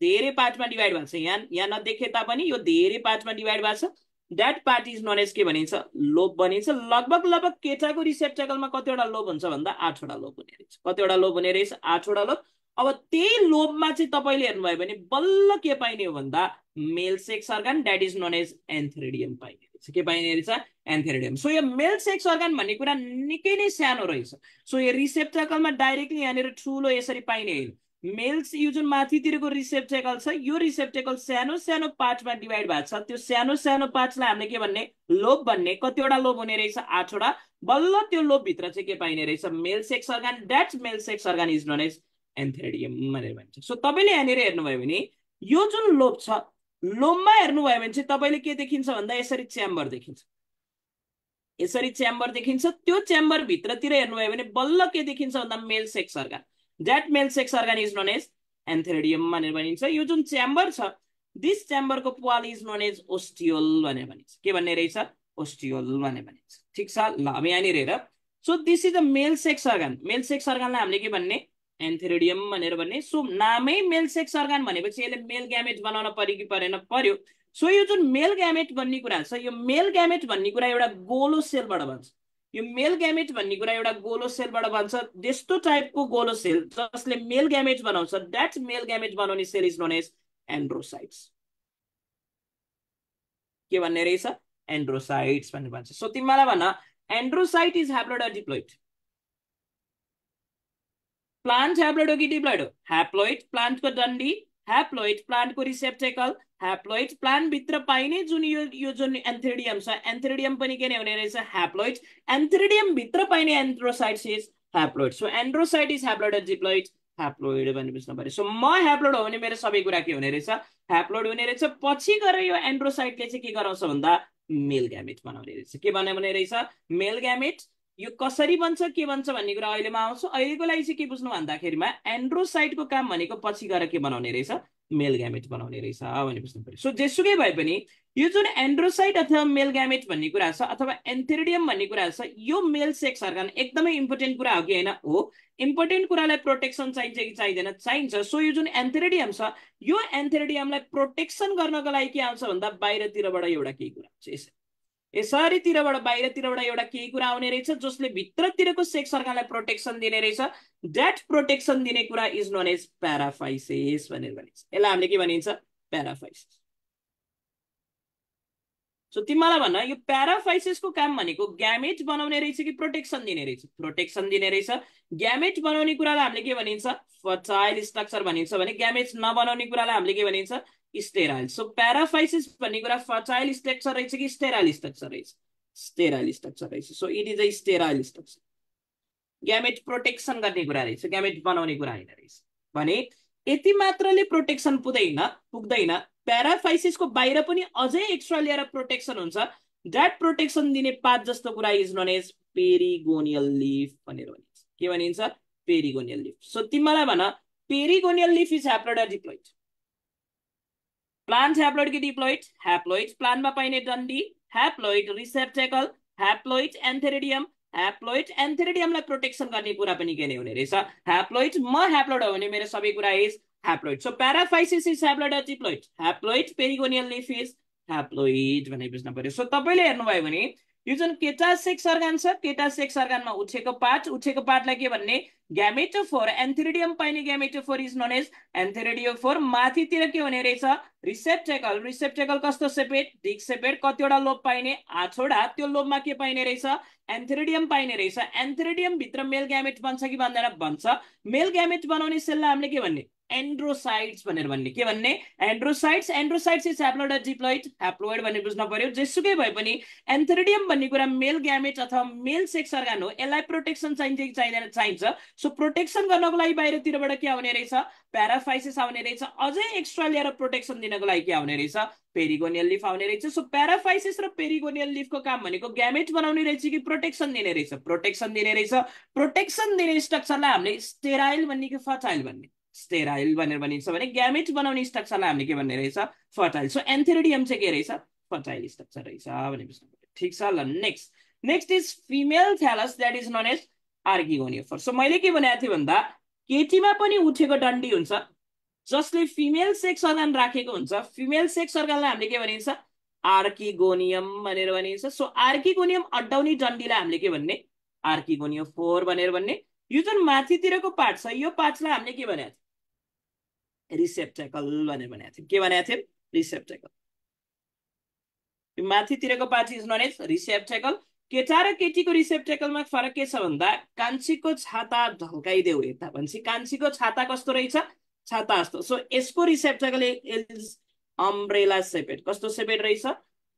धेरै पार्टमा डिभाइड भएको छ। यहाँ नदेखे तापनि यो धेरै पार्टमा डिभाइड भएको छ। That part is known as के भनिन्छ? लोब भनिन्छ। लगभग लगभग केटाको रिसेप्टेकलमा कतिवटा लोब हुन्छ भन्दा 8वटा लोब हुने रहेछ। कतिवटा लोब हुने रहेछ? 8वटा लोब। अब त्यही लोबमा चाहिँ तपाईँले हेर्नुभयो भने बल्ल के पाइने हो भन्दा male sex organ that is known as antheridium पाइने रहेछ। के पाइने रहेछ? एन्थेरिडियम। सो यो मेल सेक्स अर्गान भन्ने कुरा निकै नै सानो रहेछ। सो यो रिसेप्टेकलमा डाइरेक्टली यहाँनिर ठुलो यसरी पाइने होइन। मेल्स यो जुन माथितिरको रिसेप्टेकल छ यो रिसेप्टेकल सानो सानो पार्टमा डिभाइड भएको छ। त्यो सानो सानो पार्टलाई हामीले के भन्ने? लोब भन्ने। कतिवटा लोब हुने रहेछ? 8वटा। बल्ल त्यो लोबभित्र चाहिँ के पाइने रहेछ? Male sex organ. That male sex organ is known as antheridium भनेर भन्छ। सो तपाईँले यहाँनिर हेर्नुभयो भने यो जुन लोब छ लोबमा हेर्नुभयो भने चाहिँ तपाईँले के देखिन्छ भन्दा यसरी च्याम्बर देखिन्छ, यसरी च्याम्बर देखिन्छ। त्यो च्याम्बर भित्रतिर हेर्नुभयो भने बल्ल के देखिन्छ भन्दा male sex organ. That male sex organ is known as antheridium भनेर भनिन्छ। यो जुन च्याम्बर छ दिस च्याम्बरको पाल इज नोन एज ओस्टियोल भनेर भनिन्छ। के भन्ने रहेछ? ओस्टियोल भनेर भनिन्छ। ठिक छ ल। अब यहाँनिर हेर। So this is the male sex organ. Male sex अर्गानलाई हामीले के भन्ने? एन्थेरिडियम भनेर भन्ने। सो नामै मेल सेक्स अर्गान भनेपछि यसले मेल ग्यामेट बनाउन पर्यो कि परेन? पर्यो। सो यो जुन मेल ग्यामेट भन्ने कुरा छ यो मेल ग्यामेट भन्ने कुरा एउटा गोलो सेलबाट बन्छ। यो मेल ग्यामेट भन्ने कुरा एउटा गोलो सेलबाट बन्छ। त्यस्तो टाइपको गोलो सेल जसले मेल ग्यामेट बनाउँछ द्याट मेल ग्यामेट बनाउने cell is known as androcytes. के भन्ने रहेछ? एन्ड्रोसाइट्स भनेर भन्छ। सो तिमीलाई भन androcyte is haploid or diploid? Plant haploid हो कि डिप्लोइड हो? ह्याप्लोइड। प्लान्टको डन्डी ह्याप्लोइड, प्लान्टको रिसेप्टेकल ह्याप्लोइड, प्लान्ट भित्र पाइने जुन यो जुन एन्थेरिडियम छ एन्थेरिडियम पनि के नै हुने रहेछ? ह्याप्लोइड। एन्थेरिडियम भित्र पाइने androcytes is haploid. So androcyte is haploid or diploid? Haploid भनेर बुझ्नु पर्यो। सो म ह्याप्लोइड हो भने मेरो सबै कुरा के हुने रहेछ? ह्याप्लोइड हुने रहेछ। पछि गएर यो एन्ड्रोसाइटले चाहिँ के गराउँछ भन्दा मेल ग्यामेट बनाउने रहेछ। के बनाउने रहेछ? मेल ग्यामेट। यो कसरी बन्छ के बन्छ भन्ने कुरा अहिलेमा आउँछ। अहिलेको लागि चाहिँ के बुझ्नु भन्दाखेरिमा एन्ड्रोसाइटको काम भनेको पछि गएर के बनाउने रहेछ? मेल ग्यामेट बनाउने रहेछ भने बुझ्नु पर्यो। सो जेसुकै भए पनि यो जुन एन्ड्रोसाइट अथवा मेल ग्यामेट भन्ने कुरा छ अथवा एन्थेरिडियम भन्ने कुरा छ यो मेल सेक्स अर्गान एकदमै इम्पोर्टेन्ट कुरा हो कि होइन? हो। इम्पोर्टेन्ट कुरालाई प्रोटेक्सन चाहिन्छ कि चाहिँदैन? चाहिन्छ। सो यो जुन एन्थेरिडियम छ यो एन्थेरिडियमलाई प्रोटेक्सन गर्नको लागि के आउँछ भन्दा बाहिरतिरबाट एउटा केही कुरा आउँछ। यसरीतिरबाट बाहिरतिरबाट एउटा केही कुरा आउने रहेछ जसले भित्रतिरको सेक्स अर्गानलाई प्रोटेक्सन दिने रहेछ। द्याट प्रोटेक्सन दिने कुरा इज नोन एज प्याराफाइसिस भनेर भनिन्छ। यसलाई हामीले के भनिन्छ? प्याराफाइसिस। सो तिमीलाई भन्न यो प्याराफाइसिसको काम भनेको ग्यामेट बनाउने रहेछ कि प्रोटेक्सन दिने रहेछ? प्रोटेक्सन दिने रहेछ। ग्यामेट बनाउने कुरालाई हामीले के भनिन्छ? फर्टाइल स्ट्रक्चर भनिन्छ भने ग्यामेट नबनाउने कुरालाई हामीले के भनिन्छ? स्टेराइल। सो प्याराफाइसिस भन्ने कुरा फर्टाइल स्ट्रक्चर रहेछ कि स्टेराइल स्ट्रक्चर रहेछ? स्टेराइल स्ट्रक्चर रहेछ। So it is a sterile structure. Gamete protection गर्ने कुरा रहेछ, ग्यामेट बनाउने कुरा होइन रहेछ। भने यति मात्रले प्रोटेक्सन पुग्दैन, प्याराफाइसिसको बाहिर पनि अझै एक्स्ट्रा लेयर अफ प्रोटेक्सन हुन्छ। द्याट प्रोटेक्सन दिने पात जस्तो कुरा is known as perigonial leaf भनेर भनिन्छ। के भनिन्छ? Perigonial leaf. सो तिमीलाई भन, perigonial leaf is haploid or diploid? Plant haploid कि डिप्लोइड? ह्याप्लोइड। प्लान्टमा पाइने डन्डी haploid, receptacle haploid, antheridium haploid. एन्थेरिडियमलाई प्रोटेक्सन गर्ने कुरा पनि के नै हुने रहेछ? ह्याप्लोइड। म ह्याप्लोइड हो भने मेरो सबै कुरा is haploid. So paraphysis is haploid or diploid? Haploid. Perigonial leaf is haploid भने बुझ्न पर्यो। सो तपाईँले हेर्नुभयो भने यो जुन केटा सेक्स अर्गान छ, केटा सेक्स अर्गानमा उठेको पार्टलाई के भन्ने? ग्यामेटोफोर। एन्थेरिडियम पाइने ग्यामेटोफोर इज नोन एज एन्थेरिडियोफोर। माथितिर के हुने रहेछ? रिसेप्टेकल। रिसेप्टेकल कस्तो सेपेट? डिक सेपेट। कतिवटा लोब पाइने? 8वटा। त्यो लोबमा के पाइने रहेछ? एन्थेरिडियम पाइने रहेछ। एन्थेरिडियम भित्र मेल ग्यामेट बन्छ कि बन्दैन? बन्छ। मेल ग्यामेट बनाउने सेललाई हामीले के भन्ने? एन्ड्रोसाइट्स भनेर भन्ने। के भन्ने? Androcytes. Androcytes is haploid or diploid? Haploid भन्ने बुझ्न पर्यो। जेसुकै भए पनि एन्थेरिडियम भन्ने कुरा मेल ग्यामेट अथवा मेल सेक्स अर्गान हो, यसलाई प्रोटेक्सन चाहिन्छ कि चाहिँदैन? चाहिन्छ। सो प्रोटेक्सन गर्नको लागि बाहिरतिरबाट के आउने रहेछ? प्याराफाइसिस आउने रहेछ। अझै एक्स्ट्रा लेयर अफ प्रोटेक्सन दिनको लागि के आउने रहेछ? पेरिगोनियल लिफ आउने रहेछ। सो प्याराफाइसिस र पेरिगोनियल लिफको काम भनेको ग्यामेट बनाउने रहेछ कि प्रोटेक्सन दिने रहेछ? प्रोटेक्सन दिने रहेछ। प्रोटेक्सन दिने स्ट्रक्चरलाई हामीले स्टेराइल भन्ने कि फर्टाइल भन्ने? स्टेराइल भनेर भनिन्छ। भने ग्यामेट बनाउने स्ट्रक्चरलाई हामीले के भन्ने रहेछ? फर्टाइल। सो एन्थेरिडियम चाहिँ के रहेछ? फर्टाइल स्ट्रक्चर रहेछ भने बुझ्नु पर्यो। ठिक छ ल। Next is female thallus, that is known as archegoniophore. So मैले के भनेको थिएँ भन्दा केटीमा पनि उठेको डन्डी हुन्छ जसले फिमेल सेक्स अर्गान राखेको हुन्छ। फिमेल सेक्स अर्गानलाई हामीले के भनिन्छ? आर्किगोनियम भनेर भनिन्छ। सो आर्किगोनियम अड्डाउने डन्डीलाई हामीले के भन्ने? आर्किगोनियोफोर भनेर भन्ने। यो जुन माथितिरको पार्ट छ, यो पार्टलाई हामीले के भनेको थियौँ? रिसेप्टेकल भनेर भनेको थियौँ। के भनेको थियौँ? रिसेप्टेकल। यो माथितिरको part is known as receptacle. केटा र केटीको रिसेप्टेकलमा फरक के छ भन्दा कान्छीको छाता ढल्काइदेऊ यता भन्छ। कान्छीको छाता कस्तो रहेछ? छाता जस्तो। सो यसको रिसेप्टेकल इज अम्ब्रेला सेपेट। कस्तो सेपेट रहेछ?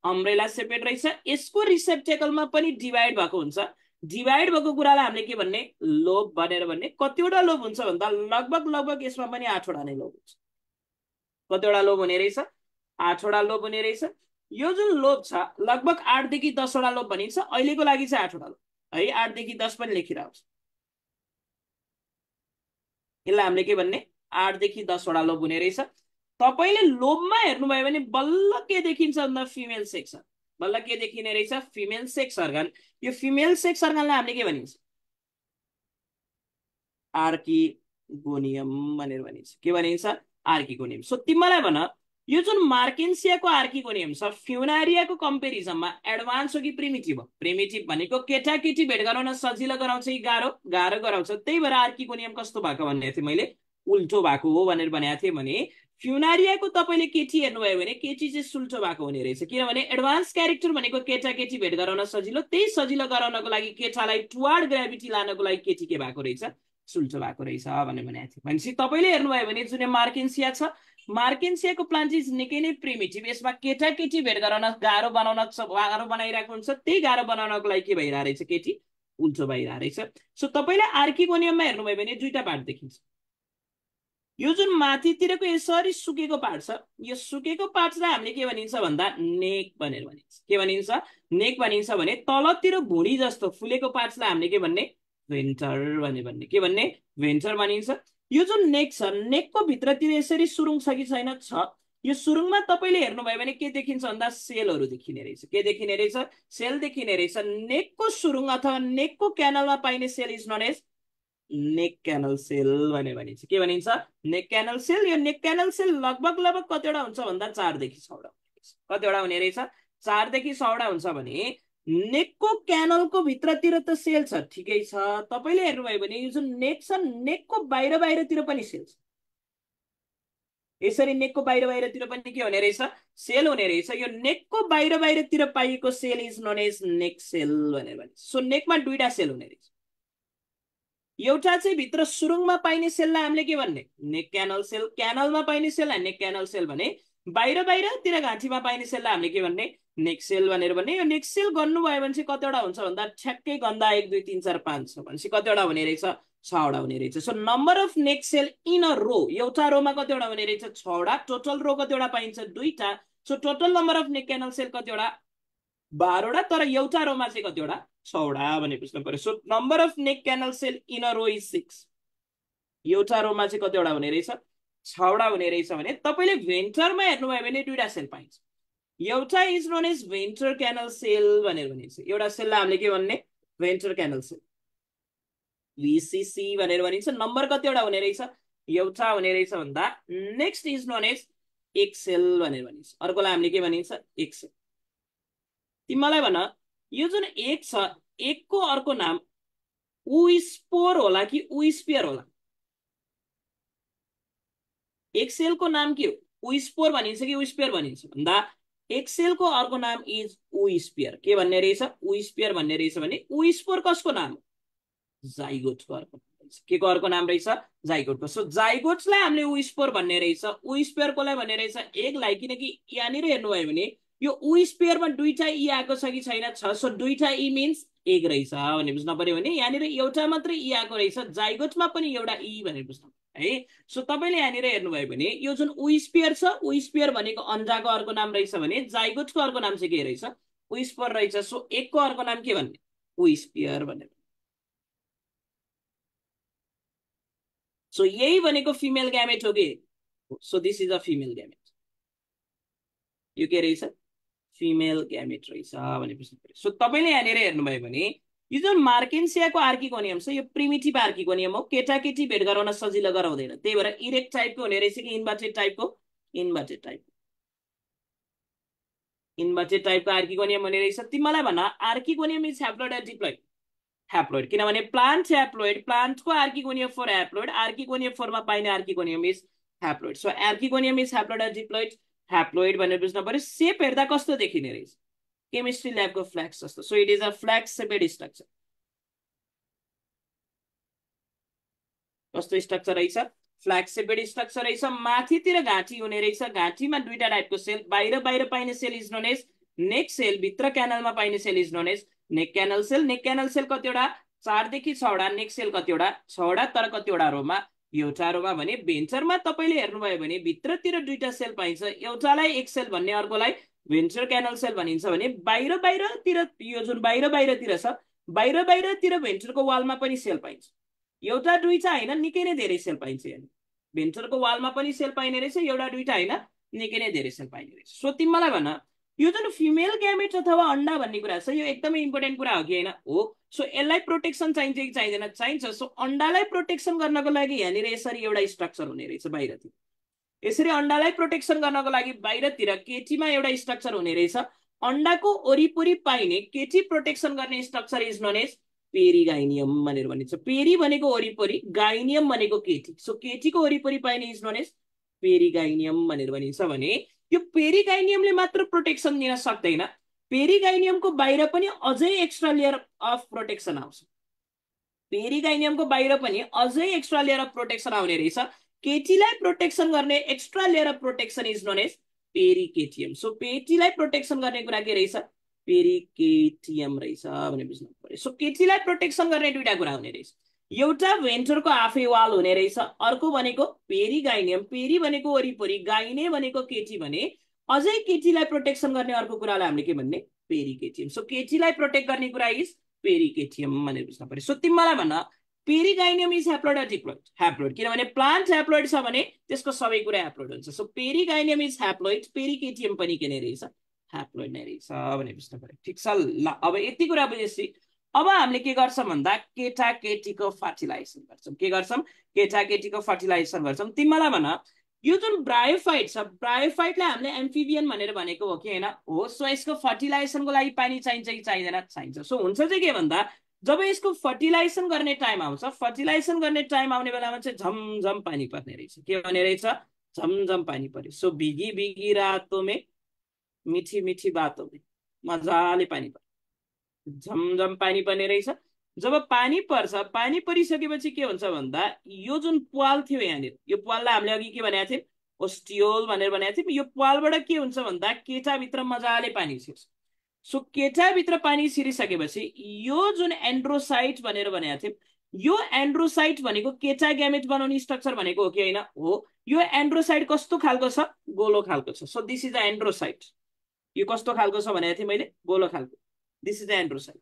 अम्ब्रेला सेपेट रहेछ। यसको रिसेप्टेकलमा पनि डिभाइड भएको हुन्छ। डिभाइड भएको कुरालाई हामीले के भन्ने? लोब भनेर भन्ने। कतिवटा लोब हुन्छ भन्दा लगभग यसमा पनि 8वटा नै लोब हुन्छ। कतिवटा लोब हुने रहेछ? 8वटा लोब हुने रहेछ। यो जुन लोब छ लगभग 8 देखि 10वटा लोब भनिन्छ। अहिलेको लागि चाहिँ 8वटा लोब है, 8 देखि 10 पनि लेखिरहेको छ। यसलाई हामीले के भन्ने? 8 देखि 10वटा लोब हुने रहेछ। तपाईँले लोबमा हेर्नुभयो भने बल्ल के देखिन्छ भन्दा फिमेल सेक्स अर्गान। बल्ल के देखिने रहेछ? Female sex organ. यो फिमेल सेक्स अर्गानलाई हामीले के भनिन्छ? आर्किगोनियम भनेर भनिन्छ। के भनिन्छ? आर्किगोनियम। सो तिमीलाई भन, यो जुन मार्केन्सियाको आर्किगोनियम छ फ्युनारियाको कम्पेरिजनमा एडभान्स हो कि प्रिमिटिभ हो? प्रिमिटिभ भनेको केटाकेटी भेट गराउन सजिलो गराउँछ कि गाह्रो गराउँछ। त्यही भएर आर्किगोनियम कस्तो भएको भनेको थिएँ मैले? उल्टो भएको हो भनेर भनेको थिएँ। भने फ्युनारियाको तपाईँले केटी हेर्नुभयो भने केटी चाहिँ सुल्टो भएको हुने रहेछ। किनभने एडभान्स क्यारेक्टर भनेको केटाकेटी भेट गराउन सजिलो। त्यही सजिलो गराउनको लागि केटालाई टुवार्ड ग्राभिटी लानको लागि केटी के भएको रहेछ? सुल्टो भएको रहेछ भनेर भनेको थिएँ। भनेपछि तपाईँले हेर्नुभयो भने जुन मार्केन्सिया छ, मार्केन्सियाको प्लान्ट चाहिँ निकै नै प्रिमिटिभ। यसमा केटाकेटी भेट गराउन गाह्रो बनाइरहेको हुन्छ। त्यही गाह्रो बनाउनको लागि के भइरहेको रहेछ? केटी उल्टो भइरहेको रहेछ। सो तपाईँले आर्किगोनियममा हेर्नुभयो भने 2टा पार्ट देखिन्छ। यो जुन माथितिरको यसरी सुकेको पार्ट छ, यो सुकेको पार्टलाई हामीले के भनिन्छ भन्दा नेक भनेर भनिन्छ। के भनिन्छ? नेक भनिन्छ। भने तलतिर भुँडी जस्तो फुलेको पार्टलाई हामीले के भन्ने? भेन्टर भनेर भन्ने। के भन्ने? भेन्टर भनिन्छ। यो जुन नेक छ, नेकको भित्रतिर यसरी सुरुङ छ कि छैन? छ। यो सुरुङमा तपाईँले हेर्नुभयो भने के देखिन्छ भन्दा सेलहरू देखिने रहेछ। के देखिने रहेछ? सेल देखिने रहेछ। नेकको सुरुङ अथवा नेकको क्यानलमा पाइने cell is known as neck canal cell भनेर भनिन्छ। के भनिन्छ? Neck canal cell. यो नेक क्यानल सेल लगभग कतिवटा हुन्छ भन्दा 4 देखि 6वटा। कतिवटा हुने रहेछ? 4 देखि 6वटा हुन्छ। भने नेकको क्यानलको भित्रतिर त सेल छ, ठिकै छ। तपाईँले हेर्नुभयो भने यो जुन नेक छ, नेकको बाहिरतिर पनि सेल छ। यसरी नेकको बाहिरतिर पनि के हुने रहेछ? सेल हुने रहेछ। यो नेकको बाहिरतिर पाइएको cell is known as neck cell भनेर भनिन्छ। सो नेकमा 2टा सेल हुने रहेछ। एउटा चाहिँ भित्र सुरुङमा पाइने सेललाई हामीले के भन्ने? नेक क्यानल सेल। क्यानलमा पाइने सेललाई नेक क्यानल सेल भने बाहिरतिर घाँटीमा पाइने सेललाई हामीले के भन्ने? नेक्स्ट सेल भनेर भने यो नेक्स्ट सेल गर्नुभयो भने चाहिँ कतिवटा हुन्छ भन्दा ठ्याक्कै गन्दा 1 2 3 4 5 छ भनेपछि कतिवटा हुने रहेछ 6 वटा हुने रहेछ so number of next cell in a row एउटा रोमा कतिवटा हुने रहेछ 6 वटा टोटल रो कतिवटा पाइन्छ 2टा so total number of neck canal cell कतिवटा 12 वटा तर एउटा रोमा चाहिँ कतिवटा 6 वटा भने बुझ्नु पर्यो so number of neck canal cell in a row is 6 एउटा रोमा चाहिँ कतिवटा हुने रहेछ 6 वटा हुने रहेछ भने तपाईले भेन्चरमा हेर्नुभयो भने 2टा सेल पाइन्छ एउटा is known as venter canal cell भनेर भनिन्छ एउटा सेललाई हामीले के भन्ने भेन्चर क्यानल सेल VCC भनेर भनिन्छ नम्बर कतिवटा हुने रहेछ एउटा हुने रहेछ भन्दा next is known as excel भनेर भनिन्छ अर्कोलाई हामीले के भनिन्छ एक्सेल तिमीलाई भन यो जुन एक छ एकको अर्को नाम उस्पोर होला कि उस्पियर होला एक्सेलको नाम के हो उस्पोर भनिन्छ कि उस्पियर भनिन्छ भन्दा एक्सेलको अर्को नाम इज उस्पियर के भन्ने रहेछ उस्पियर भन्ने रहेछ भने उस्पोर कसको नाम हो जाइगोटको अर्को के को अर्को नाम रहेछ जाइगोटको सो जाइगोट्सलाई हामीले उस्पोर भन्ने रहेछ उस्पियरकोलाई भन्ने रहेछ एकलाई किनकि यहाँनिर हेर्नुभयो भने यो उस्पियरमा 2टा ई आएको छ कि छैन छ सो 2टा ई मिन्स एक रहेछ भने बुझ्न पर्यो भने यहाँनिर एउटा मात्रै ई आएको रहेछ जाइगोटमा पनि एउटा ई भनेर बुझ्नु है सो तपाईले यहाँनिर हेर्नुभयो भने यो जुन उस्पियर छ उस्पियर भनेको अन्डाको अर्को नाम रहेछ भने जाइगोटको अर्को नाम चाहिँ के रहेछ उस्पोर रहेछ सो एकको अर्को नाम के भन्ने उस्पियर भन्ने सो यही भनेको फिमेल ग्यामेट हो कि so this is a female gamete यो के रहेछ फिमेल ग्यामेट रहेछ भने बुझ्नु पर्यो सो तपाईले यहाँनिर हेर्नुभयो भने यो जुन मार्केन्सियाको आर्किगोनियम छ यो प्रिमिटिभ आर्किगोनियम हो केटाकेटी भेट गराउन सजिलो गराउँदैन त्यही भएर इरेक्ट टाइपको हुने रहेछ कि इन्भर्टेड टाइपको इन्भर्टेड टाइपको आर्किगोनियम हुने रहेछ तिमीलाई भन archegonium is haploid and diploid haploid किनभने प्लान्ट ह्याप्लोइड प्लान्टको आर्किगोनियम फर ह्याप्लोइड आर्किगोनियम फरमा पाइने archegonium is haploid so archegonium is haploid and diploid haploid भनेर बुझ्नु पर्यो सेप हेर्दा कस्तो देखिने रहेछ केमिस्ट्री ल्याबको फ्ल्याक्स जस्तो so it is a flask shaped structure कस्तो स्ट्रक्चर रहेछ फ्ल्याक्स सेपेड स्ट्रक्चर रहेछ माथितिर घाँटी हुने रहेछ घाँटीमा 2टा टाइपको सेल बाहिर पाइने cell is known as neck cell भित्र क्यानलमा पाइने cell is known as neck canal cell कतिवटा 4 देखि 6 वटा नेक सेल कतिवटा 6 वटा तर कतिवटा रोमा एउटा रोमा भने भेन्चरमा तपाईले हेर्नुभयो भने भित्रतिर 2टा सेल पाइन्छ एउटालाई एक्सेल भन्ने अर्कोलाई भेन्चर क्यानल सेल भनिन्छ भने बाहिरतिर यो जुन बाहिरतिर छ बाहिरतिर भेन्चरको वालमा पनि सेल पाइन्छ एउटा 2टा हैन निकै नै धेरै सेल पाइन्छ यहाँ भेन्चरको वालमा पनि सेल पाइने रहेछ एउटा 2टा हैन निकै नै धेरै सेल पाइने रहेछ सो तिमीलाई भन यो जुन फिमेल ग्यामेट अथवा अंडा भन्ने कुरा छ यो एकदमै इम्पोर्टेन्ट कुरा हो कि हैन हो सो यसलाई प्रोटेक्सन चाहिन्छ कि चाहिँदैन चाहिन्छ सो अंडालाई प्रोटेक्सन गर्नको लागि यहाँनिर यसरी एउटा स्ट्रक्चर हुने रहेछ बाहिरतिर यसरी अंडालाई प्रोटेक्सन गर्नको लागि बाहिरतिर केटीमा एउटा स्ट्रक्चर हुने रहेछ अंडाको वरिपरि पाइने केटी प्रोटेक्सन गर्ने स्ट्रक्चर इज नोन एज पेरिगाइनियम भनेर भनिन्छ पेरी भनेको वरिपरि गाइनियम भनेको केटी सो केटीको वरिपरि पाइने इज नोन एज पेरिगाइनियम भनेर भनिन्छ भने यो पेरिगाइनियमले मात्र प्रोटेक्सन दिन सक्दैन पेरिगाइनियमको बाहिर पनि अझै एक्स्ट्रा लेयर अफ प्रोटेक्सन आउँछ पेरिगाइनियमको बाहिर पनि अझै एक्स्ट्रा लेयर अफ प्रोटेक्सन आउने रहेछ केटीलाई प्रोटेक्सन गर्ने extra layer of protection is known as perichaetium so केटीलाई प्रोटेक्सन गर्ने कुरा के रहेछ पेरिकेटियम रहेछ भने बुझ्नु पर्यो सो केटीलाई प्रोटेक्सन गर्ने 2टा कुरा हुने रहेछ एउटा भेन्चरको आफै वाल हुने रहेछ अर्को भनेको पेरिगाइनियम पेरी भनेको वरिपरि गाइने भनेको केटी भने अझै केटीलाई प्रोटेक्सन गर्ने अर्को कुरालाई हामीले के भन्ने पेरिकेटियम सो केटीलाई प्रोटेक्ट गर्ने कुरा इज पेरिकेटियम भनेर बुझ्नु पर्यो सो तिमीलाई भन perigynium is haploid or diploid haploid किनभने प्लान्ट ह्याप्लोइड छ भने त्यसको सबै कुरा ह्याप्लोइड हुन्छ so perigynium is haploid perichaetium पनि के नै रहेछ ह्याप्लोइड नै रहेछ भने बुझ्नु पर्यो ठिक छ ल अब यति कुरा बुझेपछि अब हामीले के गर्छौं भन्दा केटाकेटीको फर्टिलाइजेसन गर्छौं के गर्छौं केटाकेटीको फर्टिलाइजेसन गर्छौं तिमीलाई भन यो जुन ब्रायोफाइट छ ब्रायोफाइटलाई हामीले एम्फिबियन भनेर भनेको हो कि हैन हो सो यसको फर्टिलाइजेसनको लागि पानी चाहिन्छ कि चाहिँदैन चाहिन्छ सो हुन्छ चाहिँ के भन्दा जब यसको फर्टिलाइजेसन गर्ने टाइम आउँछ फर्टिलाइजेसन गर्ने टाइम आउने बेलामा चाहिँ झमझम पानी पर्ने रहेछ के भन्ने रहेछ झमझम पानी पर्यो सो भिगी भिगी रातों में मीठी मीठी बातों में मजाले पानी पर्यो झमझम पानी पर्ने रहेछ जब पानी पर्छ पानी परिसकेपछि के हुन्छ भन्दा यो जुन प्वाल थियो यहाँनिर यो प्वाललाई हामीले अघि के भनेको थियौं ओस्टियोल भनेर भनेको थियौँ। यो प्वालबाट के हुन्छ भन्दा केटाभित्र मजाले पानी छिर्छ। सो केटाभित्र पानी छिरिसकेपछि यो जुन एन्ड्रोसाइट भनेर भनेको थियौँ, यो एन्ड्रोसाइट भनेको केटा ग्यामेट बनाउने स्ट्रक्चर भनेको हो कि होइन? हो। यो एन्ड्रोसाइट कस्तो खालको छ? गोलो खालको छ। So this is the androcyte. यो कस्तो खालको छ भनेको थिएँ मैले? गोलो खालको। This is the androcyte.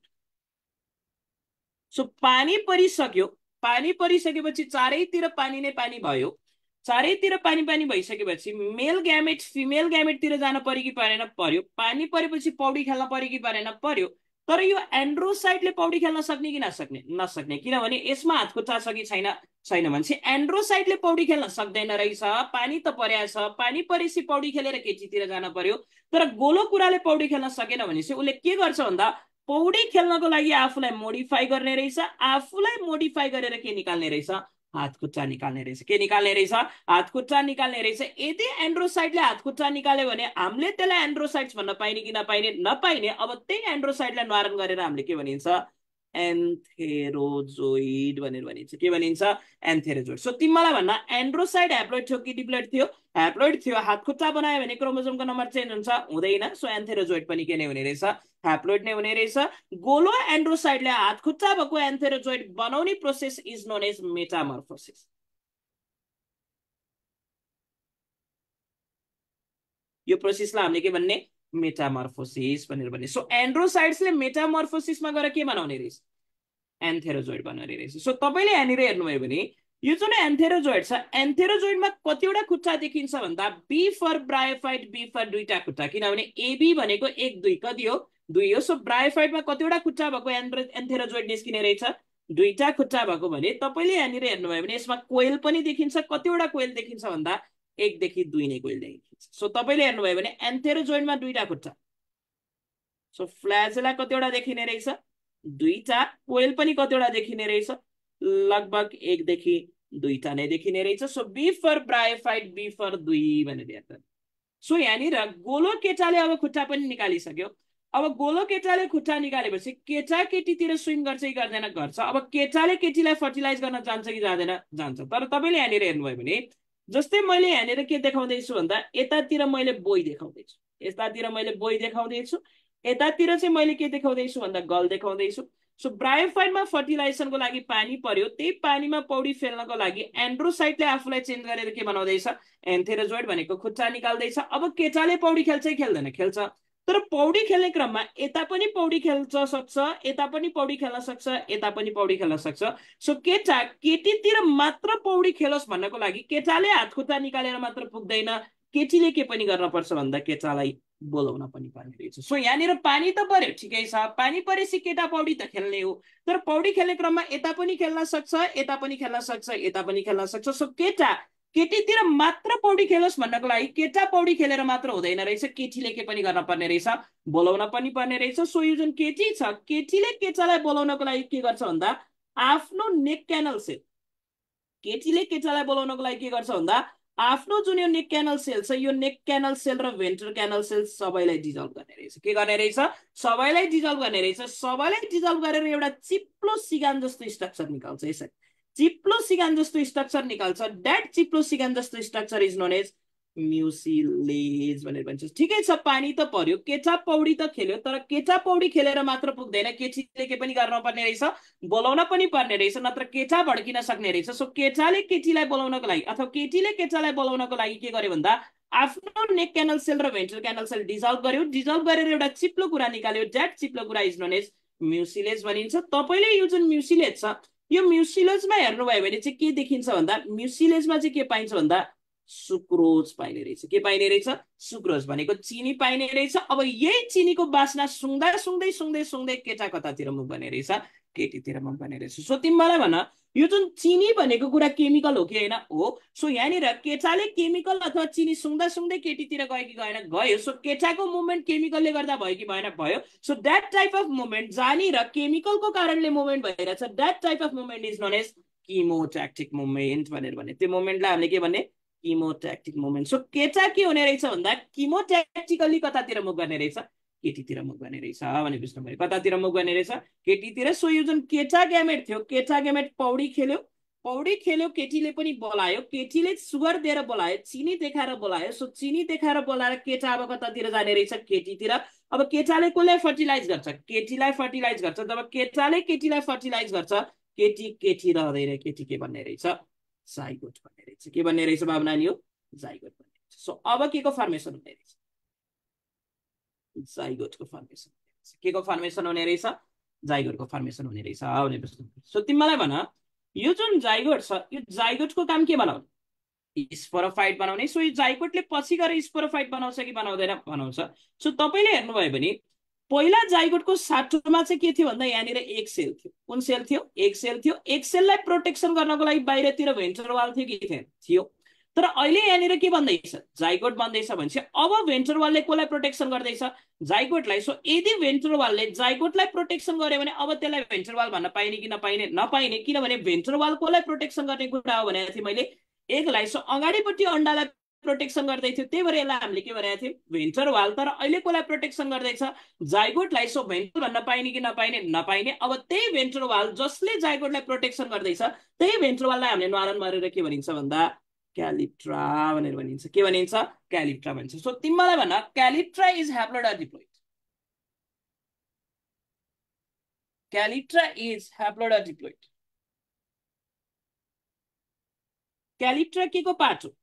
So पानी परिसक्यो। पानी परिसकेपछि चारैतिर पानी नै पानी भयो। चारैतिर पानी पानी भइसकेपछि मेल ग्यामेट फिमेल ग्यामेटतिर जान पर्यो कि परेन? पर्यो। पानी परेपछि पौडी खेल्न पर्यो कि परेन? पर्यो। तर यो एन्ड्रोसाइटले पौडी खेल्न सक्ने कि नसक्ने? नसक्ने। किनभने यसमा हात खुट्टा छ कि छैन? छैन भनेपछि एन्ड्रोसाइटले पौडी खेल्न सक्दैन रहेछ। पानी त परेको छ, पानी परेपछि पौडी खेलेर केटीतिर जान पर्यो। तर गोलो कुराले पौडी खेल्न सकेन भनेपछि उसले के गर्छ भन्दा पौडी खेल्नको लागि आफूलाई मोडिफाई गर्ने रहेछ। आफूलाई मोडिफाई गरेर के निकाल्ने रहेछ? हात खुट्टा निकाल्ने रहेछ। के निकाल्ने रहेछ? हात खुट्टा निकाल्ने रहेछ। यदि एन्ड्रोसाइटले हात खुट्टा निकाल्यो भने हामीले त्यसलाई एन्ड्रोसाइट्स भन्न पाइने कि नपाइने? नपाइने। अब त्यही एन्ड्रोसाइटलाई निवारण गरेर हामीले के भनिन्छ? एन्थेरोजोइड भनेर भनिन्छ। के भनिन्छ? एन्थेरोजोइड। सो तिमीलाई भन्न एन्ड्रोसाइड ह्याप्लोइड थियो कि डिप्लोइड थियो? ह्याप्लोइड थियो। हात खुट्टा बनायो भने क्रोमोजोमको नम्बर चेन्ज हुन्छ? हुँदैन। सो एन्थेरोजोइड पनि के नै हुने रहेछ? ह्याप्लोइड नै हुने रहेछ। गोलो एन्ड्रोसाइडले हात खुट्टा भएको एन्थेरोजोइड बनाउने प्रोसेस इज नोन एज मेटामर्फोसिस। यो प्रोसेसलाई हामीले के भन्ने? मेटामर्फोसिस भनेर भन्ने। सो एन्ड्रोसाइड्सले मेटामर्फोसिसमा गएर के बनाउने रहेछ? एन्थेरोजोइड बनाउने रहेछ। सो तपाईँले यहाँनिर हेर्नुभयो भने यो जुन एन्थेरोजोइड छ, एन्थेरोजोइडमा कतिवटा खुट्टा देखिन्छ भन्दा B for bryophyte, B for दुईटा खुट्टा। किनभने एबी भनेको 1 2 कति हो? 2 हो। सो ब्रायोफाइटमा कतिवटा खुट्टा भएको एन्थेरोजोइड निस्किने रहेछ? दुईटा खुट्टा भएको। भने तपाईँले यहाँनिर हेर्नुभयो भने यसमा कोइल पनि देखिन्छ। कतिवटा कोइल देखिन्छ भन्दा 1 देखि 2 नै कोइल देखिन्छ। सो तपाईँले हेर्नुभयो भने एन्थेरोजोइडमा दुईटा खुट्टा। सो फ्ल्याजेला कतिवटा देखिने रहेछ? दुईटा। कोइल पनि कतिवटा देखिने रहेछ? लगभग 1 देखि 2टा नै देखिने रहेछ। So B for bryophyte, B for 2 भनेर हेर्दा। सो यहाँनिर गोलो केटाले अब खुट्टा पनि निकालिसक्यो। अब गोलो केटाले खुट्टा निकालेपछि केटा केटीतिर स्विम गर्छ कि गर्दैन? गर्छ। अब केटाले केटीलाई फर्टिलाइज गर्न जान्छ कि जाँदैन? जान्छ। तर तपाईँले यहाँनिर हेर्नुभयो भने जस्तै मैले यहाँनिर के देखाउँदैछु भन्दा यतातिर मैले बोई देखाउँदैछु, यतातिर मैले बोई देखाउँदैछु, यतातिर चाहिँ मैले के देखाउँदैछु भन्दा गल देखाउँदैछु। सो ब्रायोफाइटमा फर्टिलाइजेसनको लागि पानी पर्यो। त्यही पानीमा पौडी फेल्नको लागि एन्ड्रोसाइटले आफूलाई चेन्ज गरेर के बनाउँदैछ? एन्थेरोजोइड भनेको खुट्टा निकाल्दैछ। अब केटाले पौडी खेल्छ कि खेल्दैन? खेल्छ। तर पौडी खेल्ने क्रममा यता पनि पौडी खेल्न सक्छ, यता पनि पौडी खेल्न सक्छ, यता पनि पौडी खेल्न सक्छ। सो केटा केटीतिर मात्र पौडी खेलोस् भन्नको लागि केटाले हात खुट्टा निकालेर मात्र पुग्दैन। केटीले के पनि गर्न पर्छ भन्दा केटालाई बोलाउन पनि पर्ने रहेछ। सो यहाँनिर पानी त पर्यो, ठिकै छ। पानी परेपछि केटा पौडी त खेल्ने हो। तर पौडी खेल्ने क्रममा यता पनि खेल्न सक्छ, यता पनि खेल्न सक्छ, यता पनि खेल्न सक्छ। सो केटा केटीतिर मात्र पौडी खेलोस् भन्नको लागि केटा पौडी खेलेर मात्र हुँदैन रहेछ। केटीले के पनि गर्न पर्ने रहेछ? बोलाउन पनि पर्ने रहेछ। सो यो जुन केटी छ, केटीले केटालाई बोलाउनको लागि के गर्छ भन्दा आफ्नो नेक क्यानल सेल, केटीले केटालाई बोलाउनको लागि के गर्छ भन्दा आफ्नो जुन यो नेक क्यानल सेल छ, यो नेक क्यानल सेल र भेन्ट्रल क्यानल सेल सबैलाई डिजल्भ गर्ने रहेछ। के गर्ने रहेछ? सबैलाई डिजल्भ गर्ने रहेछ। सबैलाई डिजल्भ गरेर एउटा चिप्लो सिगान जस्तो स्ट्रक्चर निकाल्छ। यसरी चिप्लो सिगान जस्तो स्ट्रक्चर निकाल्छ। द्याट चिप्लो सिगान जस्तो स्ट्रक्चर इज नोन एज म्युसिलेज भनेर भन्छ। ठिकै छ, पानी त पर्यो, केटा पौडी त खेल्यो। तर केटा पौडी खेलेर मात्र पुग्दैन। केटीले के पनि गर्न पर्ने रहेछ? बोलाउन पनि पर्ने रहेछ, नत्र केटा भड्किन सक्ने रहेछ। सो केटाले केटीलाई बोलाउनको लागि अथवा केटीले केटालाई बोलाउनको लागि के गर्यो भन्दा आफ्नो नेक क्यानल सेल र भेन्ट्रल क्यानल सेल डिजल्भ गर्यो। डिजल्भ गरेर एउटा चिप्लो कुरा निकाल्यो। द्याट चिप्लो कुरा इज नोन एज म्युसिलेज भनिन्छ। तपाईँले यो जुन म्युसिलेज छ, यो म्युसिलेजमा हेर्नुभयो भने चाहिँ के देखिन्छ भन्दा म्युसिलेजमा चाहिँ के पाइन्छ भन्दा सुक्रोज पाइने रहेछ। के पाइने रहेछ? सुक्रोज भनेको चिनी पाइने रहेछ। अब यही चिनीको बास्ना सुँग्दा सुँग्दै सुँग्दै सुँग्दै केटा कतातिर मुख बने रहेछ? केटीतिर मुख बने रहेछ। सो तिमीलाई भन यो जुन चिनी भनेको कुरा केमिकल हो कि होइन? हो। सो यहाँनिर केटाले केमिकल अथवा चिनी सुँग्दा सुँग्दै केटीतिर गयो कि गएन? गयो। सो केटाको मुभमेन्ट केमिकलले गर्दा भयो कि भएन? भयो। So that type of movement जहाँनिर केमिकलको कारणले मुभमेन्ट भइरहेछ, that type of movement is known as chemotactic movement भनेर भने। त्यो मुभमेन्टलाई हामीले के भन्ने? किमोट्याक्टिक मुभमेन्ट। सो केटा के हुने रहेछ भन्दा किमोट्याक्टिकली कतातिर मुभ गर्ने रहेछ? केटीतिर मुभ गर्ने रहेछ भने बुझ्नु भयो। कतातिर मुभ गर्ने रहेछ? केटीतिर। सो यो जुन केटा ग्यामेट थियो, केटा ग्यामेट पौडी खेल्यो। पौडी खेल्यो केटीले पनि बोलायो, केटीले सुगर दिएर बोलायो, चिनी देखाएर बोलायो। सो चिनी देखाएर बोलाएर केटा अब कतातिर जाने रहेछ? केटीतिर। अब केटाले कसलाई फर्टिलाइज गर्छ? केटीलाई फर्टिलाइज गर्छ। जब केटाले केटीलाई फर्टिलाइज गर्छ, केटी केटी रहँदैन, केटी के भन्ने रहेछ? जाइगोट भन्ने रहेछ। के भन्ने रहेछ बाबु नानी हो? जाइगोट भन्ने रहेछ। सो अब के को फर्मेसन हुने रहेछ? जाइगोटको फर्मेसन। के को फर्मेसन हुने रहेछ? जाइगोटको फर्मेसन हुने रहेछ भनेपछि। सो तिमीलाई भन, यो जुन जाइगोट छ, यो जाइगोटको काम के बनाउने? स्पोरोफाइट बनाउने। सो यो जाइगोटले पछि गएर स्पोरोफाइट बनाउँछ कि बनाउँदैन? बनाउँछ। सो तपाईँले हेर्नुभयो भने पहिला जाइगोटको साटोमा चाहिँ के थियो भन्दा यहाँनिर एक सेल थियो। कुन सेल थियो? एक सेल थियो। एक सेललाई प्रोटेक्सन गर्नको लागि बाहिरतिर भेन्ट्रल वाल थियो कि थियो? तर अहिले यहाँनिर के भन्दैछ? जाइगोट बन्दैछ भनेपछि अब भेन्ट्रल वालले कसलाई प्रोटेक्सन गर्दैछ? जाइगोटलाई। सो यदि भेन्ट्रल वालले जाइगोटलाई प्रोटेक्सन गर्यो भने अब त्यसलाई भेन्ट्रल वाल भन्न पाइने कि नपाइने? नपाइने। किनभने भेन्ट्रल वाल कसलाई प्रोटेक्सन गर्ने कुरा हो भनेको थिएँ मैले? एकलाई। सो अगाडिपट्टि अन्डालाई प्रोटेक्सन गर्दै थियो, त्यही भएर यसलाई हामीले के भनेको थियौँ? Ventral wall. तर अहिले कसलाई प्रोटेक्सन गर्दैछ? जाइगोटलाई। सो भेन्ट्रल भन्न पाइने कि नपाइने? नपाइने। अब त्यही भेन्ट्रल वाल जसले जाइगोटलाई प्रोटेक्सन गर्दैछ, त्यही भेन्ट्रल वाललाई हामीले न्वारन मारेर के भनिन्छ भन्दा क्यालिप्ट्रा भनेर भनिन्छ। के भनिन्छ? क्यालिप्ट्रा भन्छ। सो तिमीलाई भन, calyptra is haploid. Calyptra is haploid. Calyptra के को पार्ट हो?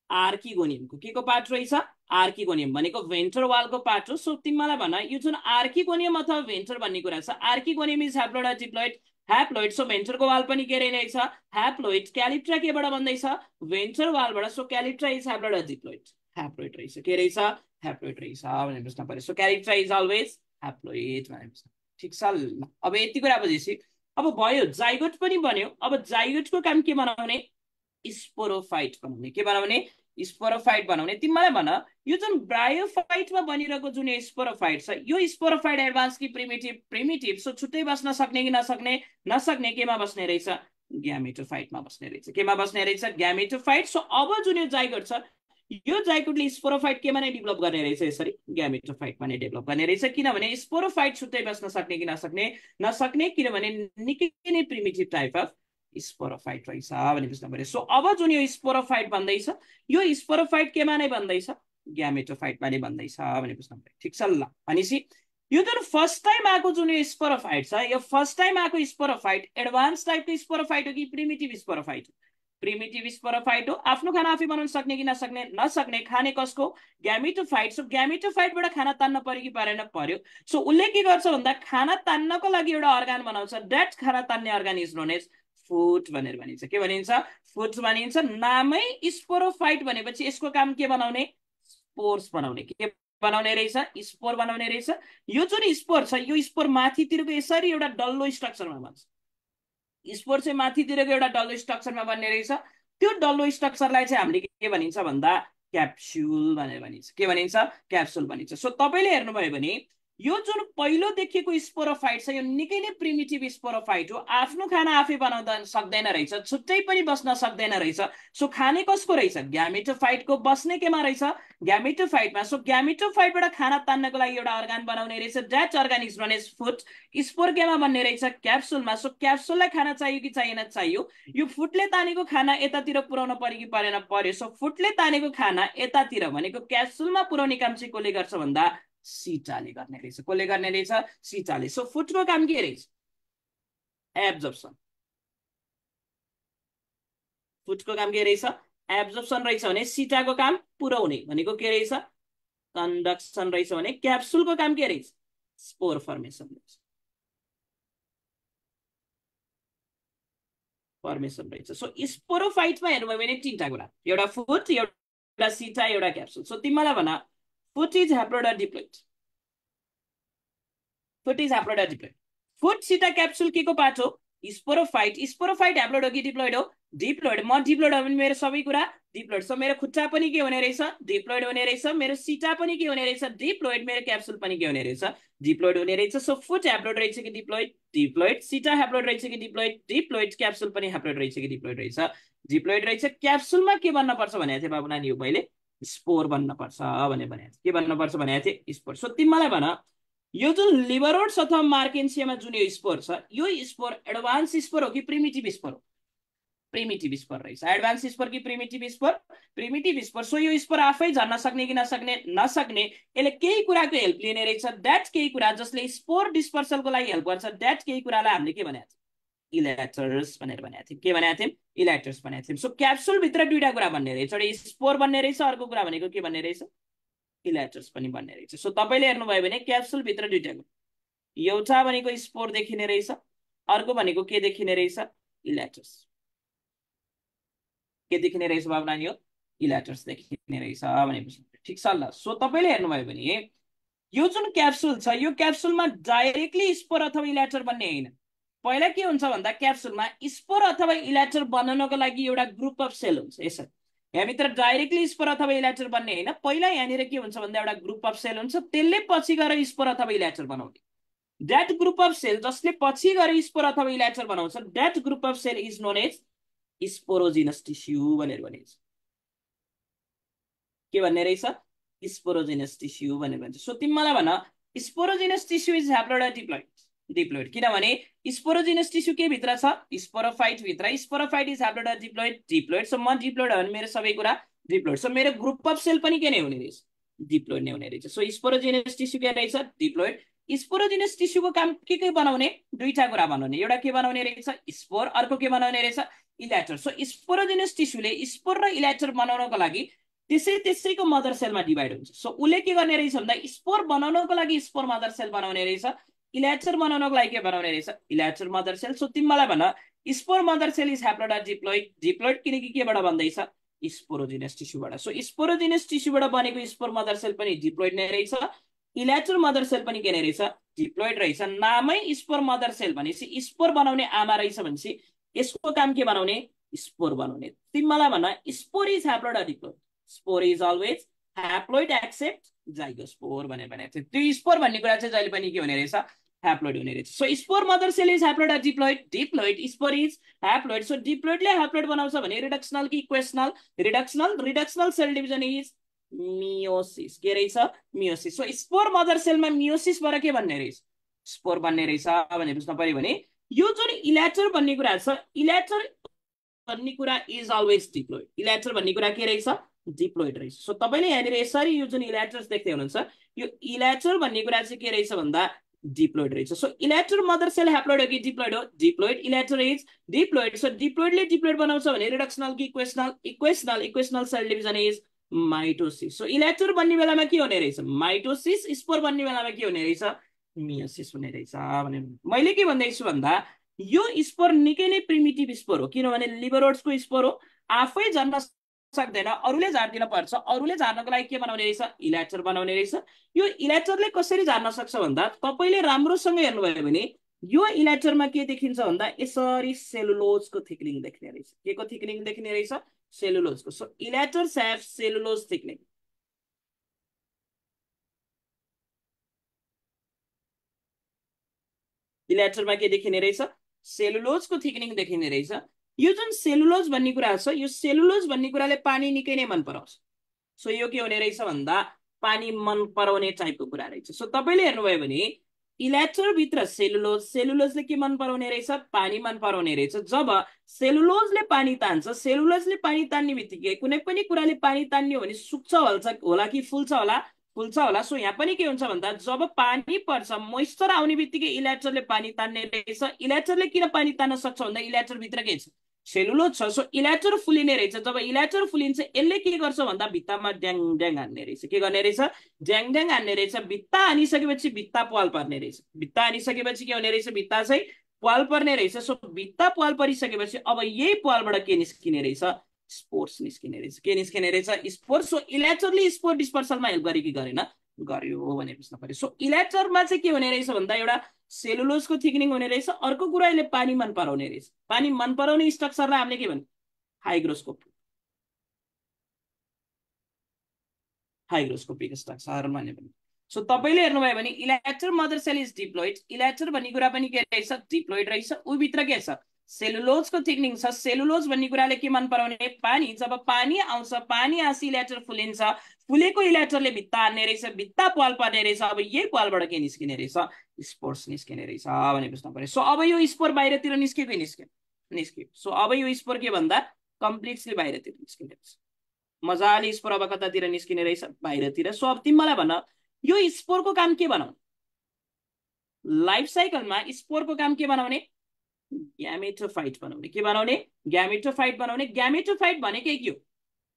आर्किगोनियमको। के को पार्ट रहेछ? आर्किगोनियम भनेको भेन्ट्रल वालको पार्ट हो। सो तिमीलाई भन, यो जुन आर्किगोनियम अथवा भेन्ट्रल भन्ने कुरा छ, archegonium is haploid. Haploid. So भेन्ट्रलको वाल पनि के रहेछ? ह्याप्लोइड। क्यालिप्ट्रा केबाट बन्दैछ? भेन्ट्रल वालबाट। So calyptra is haploid. Haploid रहेछ। के रहेछ? ह्याप्लोइड रहेछ भनेर बुझ्न पर्यो। So calyptra is always haploid भनेर बुझ्न। ठिक छ ल। अब यति कुरा बुझेपछि अब भयो, जाइगोट पनि बन्यो। अब जाइगोटको काम के बनाउने? स्पोरोफाइट बनाउने। के बनाउने? स्पोरोफाइट बनाउने। तिमीलाई भन, यो जुन ब्रायोफाइटमा बनिरहेको जुन स्पोरोफाइट छ, यो स्पोरोफाइट एडभान्स कि प्रिमिटिभ? प्रिमिटिभ। सो छुट्टै बस्न सक्ने कि नसक्ने? नसक्ने। केमा बस्ने रहेछ? ग्यामेटोफाइटमा बस्ने रहेछ। केमा बस्ने रहेछ? ग्यामेटोफाइट। सो अब जुन यो जाइगोट छ, यो जाइगोटले स्पोरोफाइट केमा नै डेभलप गर्ने रहेछ? यसरी ग्यामेटोफाइटमा नै डेभलप गर्ने रहेछ। किनभने स्पोरोफाइट छुट्टै बस्न सक्ने कि नसक्ने? नसक्ने। किनभने निकै नै प्रिमिटिभ टाइप अफ स्पोरोफाइट रहेछ भने बुझ्नु पर्यो। सो अब जुन यो स्पोरोफाइट बन्दैछ, यो स्पोरोफाइट केमा नै बन्दैछ? ग्यामेटोफाइटमा नै बन्दैछ भने बुझ्नु पर्यो। ठिक छ ल। भनेपछि यो जुन फर्स्ट टाइम आएको जुन यो स्पोरोफाइट छ, यो फर्स्ट टाइम आएको स्पोरोफाइट एडभान्स टाइपको स्पोरोफाइट हो कि प्रिमिटिभ स्पोरोफाइट हो? प्रिमिटिभ स्पोरोफाइट हो। आफ्नो खाना आफै बनाउन सक्ने कि नसक्ने? नसक्ने। खाने कसको? ग्यामेटोफाइट। सो ग्यामेटोफाइटबाट खाना तान्न पर्यो कि परेन? पर्यो। सो उसले के गर्छ भन्दा खाना तान्नको लागि एउटा अर्गान बनाउँछ। द्याट खाना तान्ने organ is known as foot भनेर भनिन्छ। के भनिन्छ? फुट भनिन्छ। नामै स्पोरोफाइट भनेपछि यसको काम के बनाउने? स्पोर्स बनाउने। के बनाउने रहेछ? स्पोर बनाउने रहेछ। यो जुन स्पोर छ, यो स्पोर माथितिरको यसरी एउटा डल्लो स्ट्रक्चरमा बन्छ। स्पोर चाहिँ माथितिरको एउटा डल्लो स्ट्रक्चरमा बन्ने रहेछ। त्यो डल्लो स्ट्रक्चरलाई चाहिँ हामीले के भनिन्छ भन्दा क्याप्सुल भनेर भनिन्छ। के भनिन्छ? क्याप्सुल भनिन्छ। सो तपाईँले हेर्नुभयो भने यो जुन पहिलो देखिएको स्पोरोफाइट छ, यो निकै नै प्रिमिटिभ स्पोरोफाइट हो। आफ्नो खाना आफै बनाउन सक्दैन रहेछ, छुट्टै पनि बस्न सक्दैन रहेछ। सो खाने कसको रहेछ? ग्यामेटोफाइटको। बस्ने केमा रहेछ? ग्यामेटोफाइटमा। सो ग्यामेटोफाइटबाट खाना तान्नको लागि एउटा अर्गान बनाउने रहेछ। That organ is known as foot. Spore केमा बन्ने रहेछ? क्याप्सुलमा। सो क्याप्सुललाई खाना चाहियो कि चाहिएन? चाहियो। यो फुटले तानेको खाना यतातिर पुर्याउन पर्यो कि परेन? पर्यो। सो फुटले तानेको खाना यतातिर भनेको क्याप्सुलमा पुर्याउने काम चाहिँ कसले गर्छ भन्दा सिटाले गर्ने रहेछ। कसले गर्ने रहेछ? सिटाले। सो फुटको काम के रहेछ? एब्जर्प्सन। फुटको काम के रहेछ? एब्जर्प्सन रहेछ भने सिटाको काम पुर्याउने भनेको के रहेछ? कन्डक्सन रहेछ भने क्याप्सुलको काम के रहेछ? स्पोर फर्मेसन रहेछ। फर्मेसन रहेछ। सो स्पोरोफाइटमा हेर्नुभयो भने तीनटा कुरा, एउटा फुट, एउटा सिटा, एउटा क्याप्सुल। सो तिमीलाई भन, foot is haploid. Foot is haploid. Foot, seta, capsule के को पार्ट हो? स्पोरोफाइट। स्पोरोफाइट ह्याप्लोइड हो कि डिप्लोइड हो? डिप्लोइड। म डिप्लोइड हो भने मेरो सबै कुरा डिप्लोइड। सो मेरो खुट्टा पनि के हुने रहेछ? डिप्लोइड हुने रहेछ। मेरो सिटा पनि के हुने रहेछ? डिप्लोइड। मेरो क्याप्सुल पनि के हुने रहेछ? डिप्लोइड हुने रहेछ। सो फुट ह्याप्लोइड रहेछ कि डिप्लोइड? डिप्लोइड। सिटा ह्याप्लोइड रहेछ कि डिप्लोइड? डिप्लोइड। क्याप्सुल पनि ह्याप्लोइड रहेछ कि डिप्लोइड रहेछ? डिप्लोइड रहेछ। क्याप्सुलमा के बन्न पर्छ भनेको थिएँ बाबु नानी? मैले स्पोर बन्न पर्छ भनेर भनेको थिएँ। के बन्न पर्छ भनेको थिएँ? स्पोर। सो तिमीलाई भन, यो जुन लिभरोड्स अथवा मार्केन्सियामा जुन यो स्पोर छ, यो स्पोर एडभान्स स्पोर हो कि प्रिमिटिभ स्पोर हो? प्रिमिटिभ स्पोर रहेछ। एडभान्स स्पोर कि primitive spore? Primitive spore. So यो स्पोर आफै झर्न सक्ने कि नसक्ने? नसक्ने। यसले केही कुराको हेल्प लिने रहेछ, द्याट केही कुरा जसले स्पोर डिस्पर्सलको लागि हेल्प गर्छ, द्याट केही कुरालाई हामीले के भनेको थियौँ? इलेक्टर्स भनेर भनेको थियौँ। के भनेको थियौँ? इलेक्टर्स भनेको थियौँ। सो क्याप्सुलभित्र दुईटा कुरा भन्ने रहेछ, एउटा स्पोर भन्ने रहेछ, अर्को कुरा भनेको के भन्ने रहेछ? इलेक्टर्स पनि भन्ने रहेछ। सो तपाईँले हेर्नुभयो भने क्याप्सुलभित्र दुईटा कुरा, एउटा भनेको स्पोर देखिने रहेछ, अर्को भनेको के देखिने रहेछ? इलेक्टर्स। के देखिने रहेछ बाबु नानी हो? इलेक्टर्स देखिने रहेछ भनेपछि ठिक छ ल। सो तपाईँले हेर्नुभयो भने यो जुन क्याप्सुल छ, यो क्याप्सुलमा डाइरेक्टली स्पोर अथवा इलेक्टर बन्ने होइन। पहिला के हुन्छ भन्दा क्याप्सुलमा स्पोर अथवा इलेक्टर बनाउनको लागि एउटा ग्रुप अफ सेल हुन्छ। यसरी यहाँभित्र डाइरेक्टली स्पोर अथवा इलेक्टर बन्ने होइन, पहिला यहाँनिर के हुन्छ भन्दा एउटा ग्रुप अफ सेल हुन्छ, त्यसले पछि गएर स्पोर अथवा इलेक्टर बनाउने। द्याट ग्रुप अफ सेल जसले पछि गएर स्पोर अथवा इलेक्टर बनाउँछ, that group of cell is known as sporogenous tissue भनेर भनिन्छ। के भन्ने रहेछ? स्पोरोजिनस टिस्यु भनेर भन्छ। सो तिमीलाई भन, sporogenous tissue is haploid or diploid? Diploid. किनभने स्पोरोजिनस टिस्यु के भित्र छ? स्पोरोफाइट भित्र। Sporophyte is haploid or diploid? Diploid. So म डिप्लोइड हो भने मेरो सबै कुरा डिप्लोइड। सो मेरो ग्रुप अफ सेल पनि के नै हुने रहेछ? डिप्लोइड नै हुने रहेछ। सो स्पोरोजिनस टिस्यु के रहेछ? डिप्लोइड। स्पोरोजिनस टिस्युको काम के बनाउने? दुईटा कुरा बनाउने। एउटा के बनाउने रहेछ? स्पोर। अर्को के बनाउने रहेछ? इलेक्टर। सो स्पोरोजिनस टिस्युले स्पोर र इलेक्टर बनाउनको लागि त्यसैको मदर सेलमा डिभाइड हुन्छ। सो उसले के गर्ने रहेछ भन्दा स्पोर बनाउनको लागि स्पोर मदर सेल बनाउने रहेछ, इलेक्टर बनाउनको लागि के बनाउने रहेछ? इलेक्टर मदर सेल। सो तिमीलाई भन, spore mother cell is haploid or diploid? Diploid. किनकि केबाट बन्दैछ? स्पोरोजिनस टिस्युबाट। सो स्पोरोजिनस टिस्युबाट बनेको स्पोर मदर सेल पनि डिप्लोइड नै रहेछ, इलेक्टर मदर सेल पनि के नै रहेछ? डिप्लोइड रहेछ। नामै स्पोर मदर सेल भनेपछि स्पोर बनाउने आमा रहेछ भनेपछि यसको काम के बनाउने? स्पोर बनाउने। तिमीलाई भन, spore is haploid or diploid? Spore is always haploid except zygospore भनेर भनेको थियो। त्यो स्पोर भन्ने कुरा चाहिँ जहिले पनि के हुने रहेछ? ह्याप्लोइड हुने रहेछ। So spore mother cell is haploid or diploid? Diploid. Spore is haploid. So डिप्लोइडले ह्याप्लोइड बनाउँछ भने रिडक्सनल कि equational? Reductional. Reductional cell division is meiosis. के रहेछ? मियोसिस। सो स्पोर मदर सेलमा मियोसिसबाट के भन्ने रहेछ? स्पोर बन्ने रहेछ भने बुझ्न पर्यो भने यो जुन इलेक्टर भन्ने कुरा छ, इलेक्टर भन्ने कुरा इज अलवेज डिप्लोइड। इलेक्टर भन्ने कुरा के रहेछ? डिप्लोइड रहेछ। सो तपाईँले यहाँनिर यसरी यो जुन इलेक्टर्स देख्दै हुनुहुन्छ, यो इलेक्टर भन्ने कुरा चाहिँ के रहेछ भन्दा डिप्लोइड रहेछ। So elater mother cell haploid हो कि डिप्लोइड हो? Diploid. Elater is diploid. So डिप्लोइडले डिप्लोइड बनाउँछ भने रिडक्सनल कि equational? Equational. Equational cell division is mitosis. So elater बन्ने बेलामा के हुने रहेछ? माइटोसिस। स्पोर बन्ने बेलामा के हुने रहेछ? मियोसिस हुने रहेछ भने मैले के भन्दैछु भन्दा यो स्पोर निकै नै प्रिमिटिभ स्पोर हो। किनभने लिभरोड्सको स्पोर हो, आफै झर्न सक्दैन, अरूले झार्दिन पर्छ। अरूले झार्नको लागि के बनाउने रहेछ? इलेक्टर बनाउने रहेछ। यो इलेक्टरले कसरी झार्न सक्छ भन्दा तपाईँले राम्रोसँग हेर्नुभयो भने यो इलेक्टरमा के देखिन्छ भन्दा यसरी सेलुलोजको थिकनिङ देखिने रहेछ। के को थिकनिङ देखिने रहेछ? सेलुलोजको। So elaters have cellulose thickening. इलेक्टरमा के देखिने रहेछ? सेलुलोजको थिकनिङ देखिने रहेछ। यो जुन सेलुलोज भन्ने कुरा छ, यो सेलुलोज भन्ने कुराले पानी निकै नै मन पराउँछ। सो यो के हुने रहेछ भन्दा पानी मन पराउने टाइपको कुरा रहेछ। सो तपाईँले हेर्नुभयो भने इलेक्टर भित्र सेलुलोज, सेलुलोजले के मन पराउने रहेछ? पानी मन पराउने रहेछ। जब सेलुलोजले पानी तान्छ, सेलुलोजले पानी तान्ने बित्तिकै कुनै पनि कुराले पानी तान्ने हो भने सुक्छ होला कि फुल्छ होला? फुल्छ होला। सो यहाँ पनि के हुन्छ भन्दा जब पानी पर्छ, मोइस्चर आउने बित्तिकै इलेक्टरले पानी तान्ने रहेछ। इलेक्टरले किन पानी तान्न सक्छ भन्दा इलेक्टर भित्र के छ? सेलुलोज छ। सो इलेक्टर फुलिने रहेछ। जब इलेक्टर फुलिन्छ यसले के गर्छ भन्दा भित्तामा ड्याङ ड्याङ हान्ने रहेछ। के गर्ने रहेछ? ड्याङ ड्याङ हान्ने रहेछ। भित्ता हानिसकेपछि भित्ता पाल पर्ने रहेछ। भित्ता हानिसकेपछि के हुने रहेछ? भित्ता चाहिँ पाल पर्ने रहेछ। सो भित्ता पाल परिसकेपछि अब यही पालबाट के निस्किने रहेछ? स्पोर्स निस्किने रहेछ। के निस्किने रहेछ? स्पोर्स। सो इलेक्टरले स्पोर डिस्पर्सलमा हेल्प गर्यो कि गरेन? गर्यो भने बुझ्न पर्यो। सो इलेक्टरमा चाहिँ के हुने रहेछ भन्दा एउटा सेलुलोजको थिकनिङ हुने रहेछ। अर्को कुरा यसले पानी मन पराउने रहेछ। पानी मन पराउने स्ट्रक्चरलाई हामीले के भन्छौँ? हाइग्रोस्कोप। हाइग्रोस्कोपिक स्ट्रक्चर माने पनि। सो तपाईँले हेर्नुभयो भने elater mother cell is diploid. Elater भन्ने कुरा पनि के रहेछ? डिप्लोइड रहेछ। ऊ भित्र के छ? सेलुलोजको थिकनिङ छ। सेलुलोज भन्ने कुराले के मन पराउने? पानी। जब पानी आउँछ, पानी आसी इलेक्टर फुलिन्छ, फुलेको इलेक्टरले भित्ता हान्ने रहेछ, भित्ता पाल पर्ने रहेछ। अब यही पालबाट के निस्किने रहेछ? स्पोर्स निस्किने रहेछ भने बुझ्नु पर्यो। सो अब यो स्पोर बाहिरतिर निस्क्यो कि निस्क्यो? निस्क्यो। सो अब यो स्पोर के भन्दा कम्प्लिटली बाहिरतिर निस्किने रहेछ। मजाले स्पोर अब कतातिर निस्किने रहेछ, बाहिरतिर। सो अब तिमी मलाई भन यो स्पोरको काम के बनाउने? लाइफ साइकलमा स्पोरको काम के बनाउने? ग्यामेटोफाइट बनाउने। के बनाउने? ग्यामेटोफाइट बनाउने। ग्यामेटोफाइट भनेकै के हो?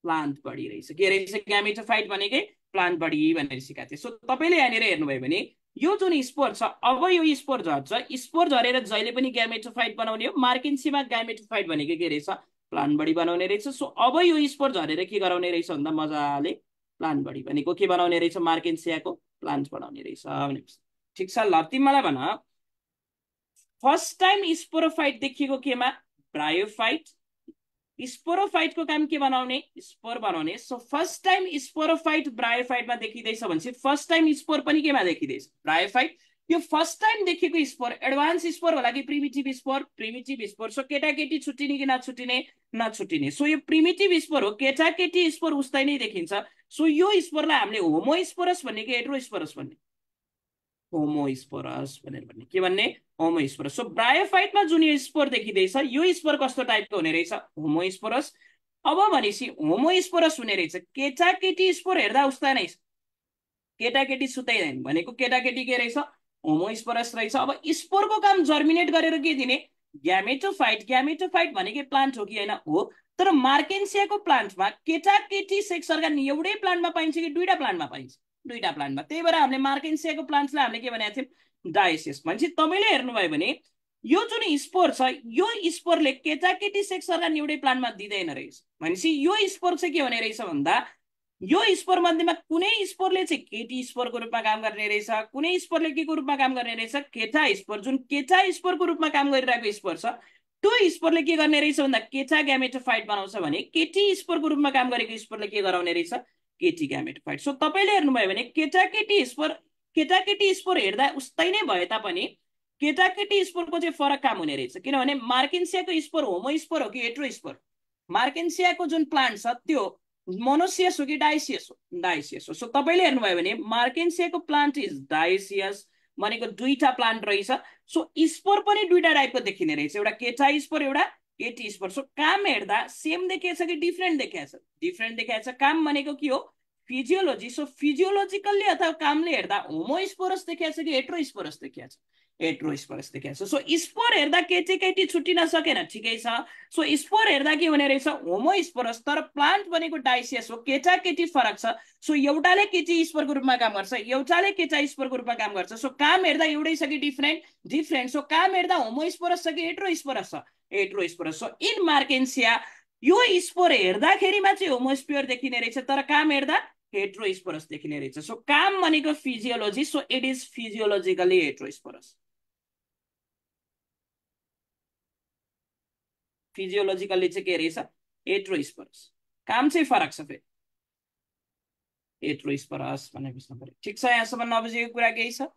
प्लान्ट बडी रहेछ। के रहेछ? ग्यामेटोफाइट भनेकै प्लान्ट बडी भनेर सिकाएको थिएँ। सो तपाईँले यहाँनिर हेर्नुभयो भने यो जुन स्पोर छ, अब यो स्पोर झर्छ, स्पोर झरेर जहिले पनि ग्यामेटोफाइट बनाउने हो। मार्केन्सीमा ग्यामेटोफाइट भनेको के रहेछ? प्लान्ट बडी बनाउने रहेछ। सो अब यो स्पोर झरेर के गराउने रहेछ भन्दा मजाले प्लान्ट बडी भनेको के बनाउने रहेछ? मार्केन्सियाको प्लान्ट बनाउने रहेछ भनेपछि। ठिक छ। ल तिमी मलाई भन फर्स्ट टाइम स्पोरोफाइट देखिएको केमा? ब्रायोफाइट। स्पोरोफाइटको काम के बनाउने? स्पोर बनाउने। सो फर्स्ट टाइम स्पोरोफाइट ब्रायोफाइटमा देखिँदैछ भनेपछि फर्स्ट टाइम स्पोर पनि केमा देखिँदैछ? ब्रायोफाइट। यो फर्स्ट टाइम देखेको स्पोर एडभान्स स्पोर होला कि primitive spore? Primitive spore. So केटाकेटी छुट्टिने कि नछुट्टिने? नछुट्टिने। सो यो प्रिमिटिभ स्पोर हो, केटाकेटी स्पोर उस्तै नै देखिन्छ। सो यो स्पोरलाई हामीले होमोस्पोरस भन्ने कि हेटेरोस्पोरस भन्ने? होमोस्पोरस भनेर भन्ने। के भन्ने? होमोस्पोरस। सो ब्रायोफाइटमा जुन यो स्पोर देखिँदैछ यो स्पोर कस्तो टाइपको हुने रहेछ? होमोस्पोरस। अब भनेपछि होमोस्पोरस हुने रहेछ। केटाकेटी स्पोर हेर्दा उस्ता नै केटाकेटी सुत्दैदैन भनेको केटाकेटी के रहेछ? होमोस्पोरस रहेछ। अब स्पोरको काम जर्मिनेट गरेर के दिने? ग्यामेटोफाइट। ग्यामेटोफाइट भनेकै प्लान्ट हो कि होइन? हो। तर मार्केन्सियाको प्लान्टमा केटाकेटी सेक्स अर्गान एउटै प्लान्टमा पाइन्छ कि दुईटा प्लान्टमा पाइन्छ? दुईटा प्लान्टमा। त्यही भएर हामीले मार्केन्सियाको प्लान्टलाई हामीले के भनेको थियौँ? डायसियस। भनेपछि तपाईँले हेर्नुभयो भने यो जुन स्पोर छ यो स्पोरले केटाकेटी सेक्स अर्गान एउटै प्लान्टमा दिँदैन रहेछ। भनेपछि यो स्पोर चाहिँ के हुने रहेछ भन्दा यो स्पोर मध्येमा कुनै स्पोरले चाहिँ केटी स्पोरको रूपमा काम गर्ने रहेछ, कुनै स्पोरले के को रूपमा काम गर्ने रहेछ? केटा स्पोर। जुन केटा स्पोरको रूपमा काम गरिरहेको स्पोर छ त्यो स्पोरले के गर्ने रहेछ भन्दा केटा ग्यामेटोफाइट बनाउँछ भने केटी स्पोरको रूपमा काम गरेको स्पोरले के गराउने रहेछ? केटी ग्यामेटोफाइट। सो तपाईँले हेर्नुभयो भने केटाकेटी स्पोर हेर्दा उस्तै नै भए तापनि केटाकेटी स्पोरको चाहिँ फरक काम हुने रहेछ। किनभने मार्केन्सियाको स्पोर होमो स्पोर हो कि हेट्रो स्पोर? मार्केन्सियाको जुन प्लान्ट छ त्यो मोनोसियस हो कि डाइसियस हो? डाइसियस हो। सो तपाईँले हेर्नुभयो भने मार्केन्सियाको प्लान्ट इज डाइसियस भनेको दुईटा प्लान्ट रहेछ। सो स्पोर पनि दुईटा टाइपको देखिने रहेछ, एउटा केटा स्पोर एउटा केटी स्पोर। सो काम हेर्दा सेम देखिएछ कि डिफ्रेन्ट देखिएछ? डिफ्रेन्ट देखिएछ। काम भनेको के हो? फिजियोलोजी। सो फिजियोलोजिकल्ली अथवा कामले हेर्दा होमोस्पोरस देखिएछ कि हेट्रोस्पोरस देखिएछ? हेट्रोस्पोरस देखिएछ। सो स्पोर हेर्दा केटी छुट्टिन सकेन, ठिकै छ। सो स्पोर हेर्दा के हुने रहेछ? होमोस्पोरस। तर प्लान्ट भनेको डाइसियस हो, केटाकेटी फरक छ। सो एउटाले केटी स्पोरको रूपमा काम गर्छ, एउटाले केटा स्पोरको रूपमा काम गर्छ। सो काम हेर्दा एउटै छ कि डिफ्रेन्ट? डिफ्रेन्ट। सो काम हेर्दा होमोस्पोरस छ कि हेट्रोस्पोरस छ? हेट्रोस्पोरस। सो इन मार्केन्सिया यो स्पोर हेर्दाखेरिमा चाहिँ होमोस्पियर देखिने रहेछ, तर काम हेर्दा हेट्रोस्पोरस देखिने रहेछ। सो काम भनेको physiology. So it is physiologically heterosporous. Physiologically चाहिँ के रहेछ? हेट्रोस्पोरस। काम चाहिँ फरक छ फेरि हेट्रोस्पोरस भन्ने बुझ्नु पर्यो। ठिक छ। यहाँसम्म नबुझेको कुरा केही छ?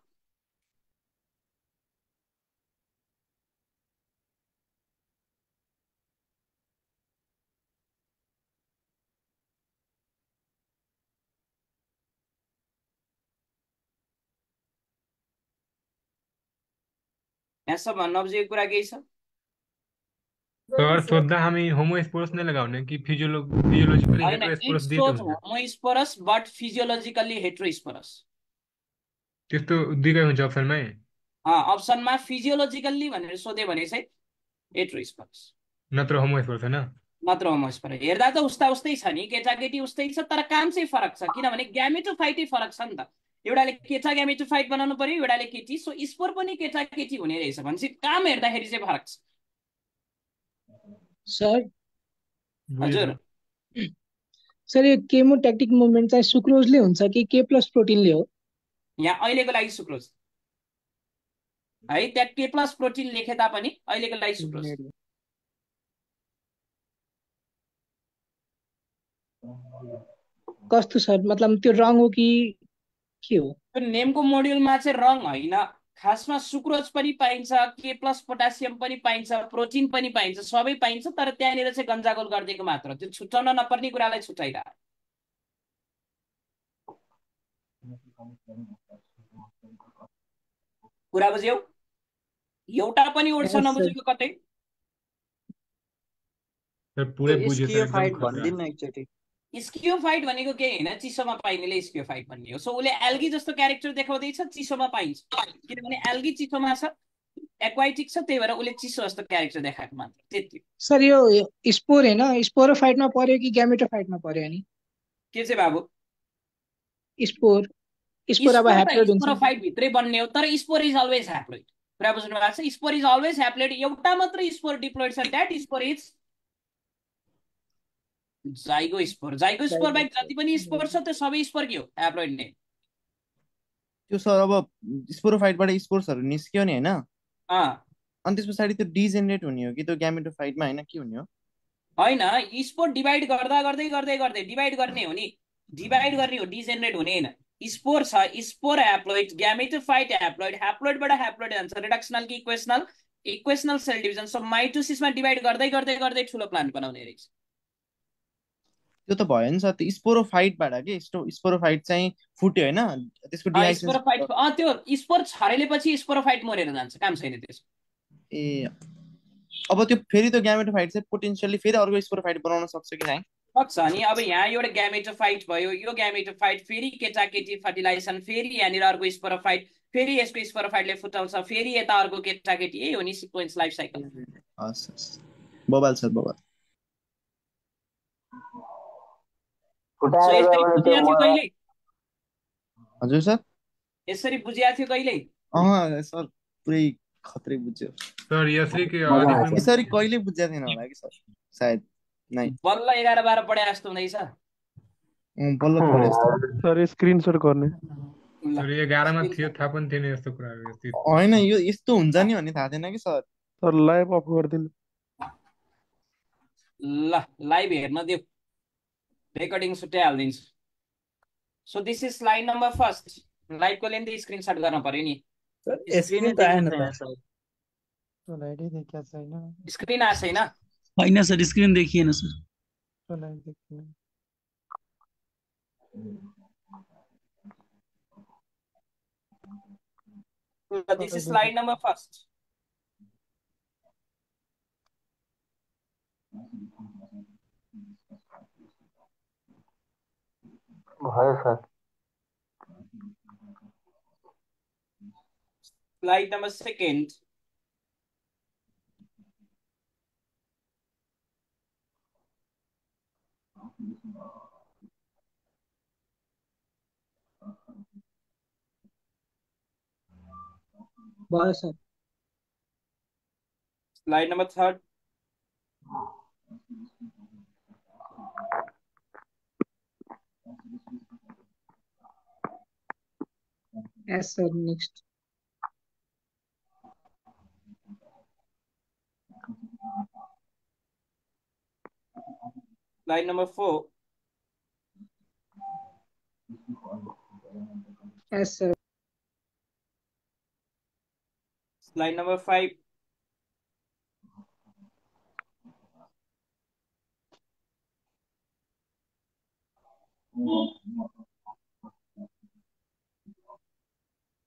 यहाँसम्म नबुझेको कुरा केही छ?
सर सोध्दा हामी होमोस्पोरस नै लगाउने कि फिजियोलोजिकली
होइन,
हेटेरोस्पोरस
इट्स
दिए त
सोच
हुन्छ?
Homosporous but physiologically heterosporous.
त्यस्तो दुईकै हुन्छ अप्सनमै?
अप्सनमा फिजियोलोजिकल्ली भनेर सोध्यो भने चाहिँ हेट्रोस्पोरस,
नत्र होमोस्पोरस होइन?
नत्र होमोस्पोरस। हेर्दा त उस्तै छ नि, केटाकेटी उस्तै छ, तर काम चाहिँ फरक छ। किनभने ग्यामेटोफाइटै फरक छ नि त। एउटाले केटा ग्यामेटोफाइट बनाउनु पर्यो, एउटाले केटी। सो स्पोर पनि केटाकेटी हुने रहेछ भनेपछि काम हेर्दाखेरि चाहिँ फरक छ।
सर
बुझ्यो
हजुर।
सर।
सर यो केमोट्याक्टिक मुभमेन्ट चाहिँ सुक्रोजले हुन्छ कि के प्लस प्रोटिनले हो?
यहाँ अहिलेको लागि सुक्रोज है, त्यहाँ के प्लस प्रोटिन लेखे तापनि अहिलेको लागि सुक्रोज।
कस्तो सर, मतलब त्यो रङ हो कि के हो?
त्यो नेमको मोड्युलमा चाहिँ रङ होइन, खासमा सुक्रोज पनि पाइन्छ, के प्लस पोटासियम पनि पाइन्छ, प्रोटिन पनि पाइन्छ, सबै पाइन्छ। तर त्यहाँनिर चाहिँ गन्जागोल गरिदिएको मात्र, त्यो छुट्याउन नपर्ने कुरालाई छुट्याइरह। कुरा बुझ्यौ? एउटा पनि वर्ड छ
यस सर,
नबुझेको कतै?
सर पुरै
त्यो
बुझ्यो सर, एकदम
स्कियोफाइट
खतरा।
भनिदिनु न एकचोटि।
स्कियोफाइट भनेको केही होइन, चिसोमा पाइनेले स्कियोफाइट भन्ने हो। सो उसले एल्गी जस्तो क्यारेक्टर देखाउँदैछ, चिसोमा पाइन्छ, किनभने एल्गी चिसोमा छ, एक्वाइटिक छ, त्यही भएर उसले चिसो जस्तो क्यारेक्टर देखाएको मात्र, त्यति।
सर यो स्पोर होइन, स्पोरोफाइटमा पर्यो कि ग्यामेटोफाइटमा पर्यो अनि?
के चाहिँ बाबु?
स्पोर स्पोर अब
स्पोर त
ह्याप्लोइड हुन्छ नि।
स्पोरोफाइट भित्रै बन्ने हो, तर स्पोर इज अलवेज ह्याप्लोइड। कुरा बुझ्नु भएको छ? Spore is always haploid. एउटा मात्र स्पोर डिप्लोइड छ, that spore is zygospore. Zygospore बाहेक जति पनि स्पोर छ त्यो सबै स्पोर के हो? ह्याप्लोइड नै।
त्यो सर अब स्पोरोफाइटबाट स्पोर्सहरू निस्क्यो नि होइन,
अँ
अनि त्यस पछाडि त्यो डिजेनेरेट हुने हो कि त्यो ग्यामेटोफाइटमा होइन, के हुने हो?
होइन, स्पोर डिभाइड गर्दा गर्दै गर्दै गर्दै डिभाइड गर्ने हो नि, डिभाइड गर्ने हो, डिजेनरेट हुने होइन। स्पोर छ, स्पोर ह्याप्लोइड, ग्यामेटोफाइट ह्याप्लोइड, ह्याप्लोइडबाट ह्याप्लोइड जान्छ, रिडक्सनल कि equational, equational cell division. So माइटोसिसमा डिभाइड गर्दै गर्दै गर्दै ठुलो प्लान्ट बनाउने रहेछ।
त्यो त भयो नि सर, त्यो स्पोरोफाइटबाट के स्पोरोफाइट चाहिँ फुट्यो होइन, त्यसको डिहाइड्रेसन।
स्पोरोफाइट त्यो स्पोर छरेलेपछि स्पोरोफाइट मरेर जान्छ, काम छैन त्यसको।
ए अब त्यो फेरि त्यो ग्यामेटोफाइट चाहिँ पोटेन्सियली फेरि अर्को स्पोरोफाइट बनाउन सक्छ कि चाहिँ?
सक्छ नि। अब यहाँ एउटा ग्यामेटोफाइट भयो, यो ग्यामेटोफाइट फेरि केटाकेटी फर्टिलाइजेसन, फेरि यहाँनिर अर्को स्पोरोफाइट, फेरि यसको स्पोरोफाइटले फुटाउँछ, फेरि यता अर्को केटाकेटी, यही हो नि सिक्वेन्स लाइफ साइकल।
हस् हस्, बबाल सर बबाल।
सो यसरी बुझिया थियो कहिले?
हजुर सर,
यसरी बुझिया थियो कहिले?
सर पुरै खत्रै बुझ्यो
सर यसरी के अलिक
यसरी कहिले बुझ्या थिएन होला कि सर, सायद नै।
बल्ल 11-12 पढे जस्तो हुँदैछ।
बल्ल पढे जस्तो।
सर स्क्रिनशट गर्ने।
सर 11 मा थियो, थाहा पनि थिएन यस्तो कुराहरू।
होइन यो यस्तो हुन्छ नि भन्ने थाहा थिएन कि सर।
सर लाइभ अफ गरिदिनु।
ल लाइभ हेर्न दियो, रेकर्डिङ छुट्टै हालिदिन्छु। So this is slide number first. लाइभको लेन्थ स्क्रिनशट गर्न पर्यो नि।
स्क्रिन त आएन सर।
स्लाइडै देखिया छैन।
स्क्रिन आएको छैन?
होइन सर, स्क्रिन देखिएन सर।
स्लाइड देखिएन।
This is slide number first.
भयो सर।
Slide number second.
भयो sir.
Slide number third.
Yes sir, next.
Slide number 4.
Yes sir.
Slide number 5.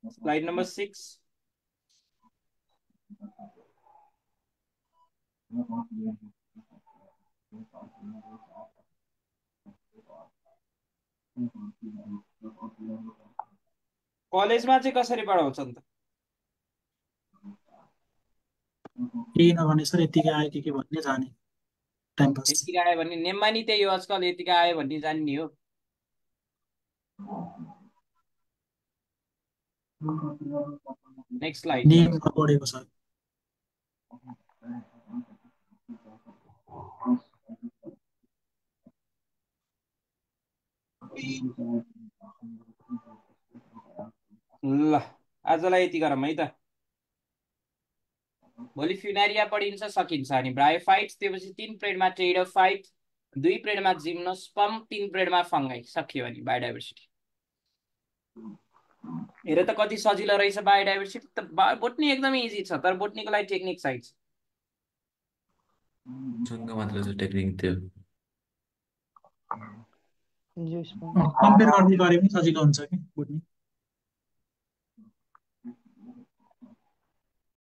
Slide number 6. कलेजमा चाहिँ कसरी पढाउँछ नि त?
केही नभने सर यतिकै आयो के भन्ने जाने टाइम पास।
यतिकै आयो भन्ने नेममा नि त्यही हो, आजकल यतिकै आयो भन्ने जान्ने हो। Next slide.
नेम पढेको सर।
ल आजलाई यति गरौँ है त। भोलि फ्युनारिया पढिन्छ, सकिन्छ। अनि ब्रायोफाइट्स, त्यसपछि 3 पिरियडमा टेरिडोफाइट, 2 पिरियडमा जिम्नोस्पर्म, 3 पिरियडमा फङ्गाई, सकियो अनि बायोडाइभर्सिटी। हेर त कति सजिलो रहेछ बायोडाइभर्सिटी त। बोट्नी एकदमै इजी छ, तर बोट्नीको लागि टेक्निक चाहिन्छ।
मतलब टेक्निक थियो।
कम्पेयर गर्ने गरे पनि सजिलो हुन्छ कि बोट्नी।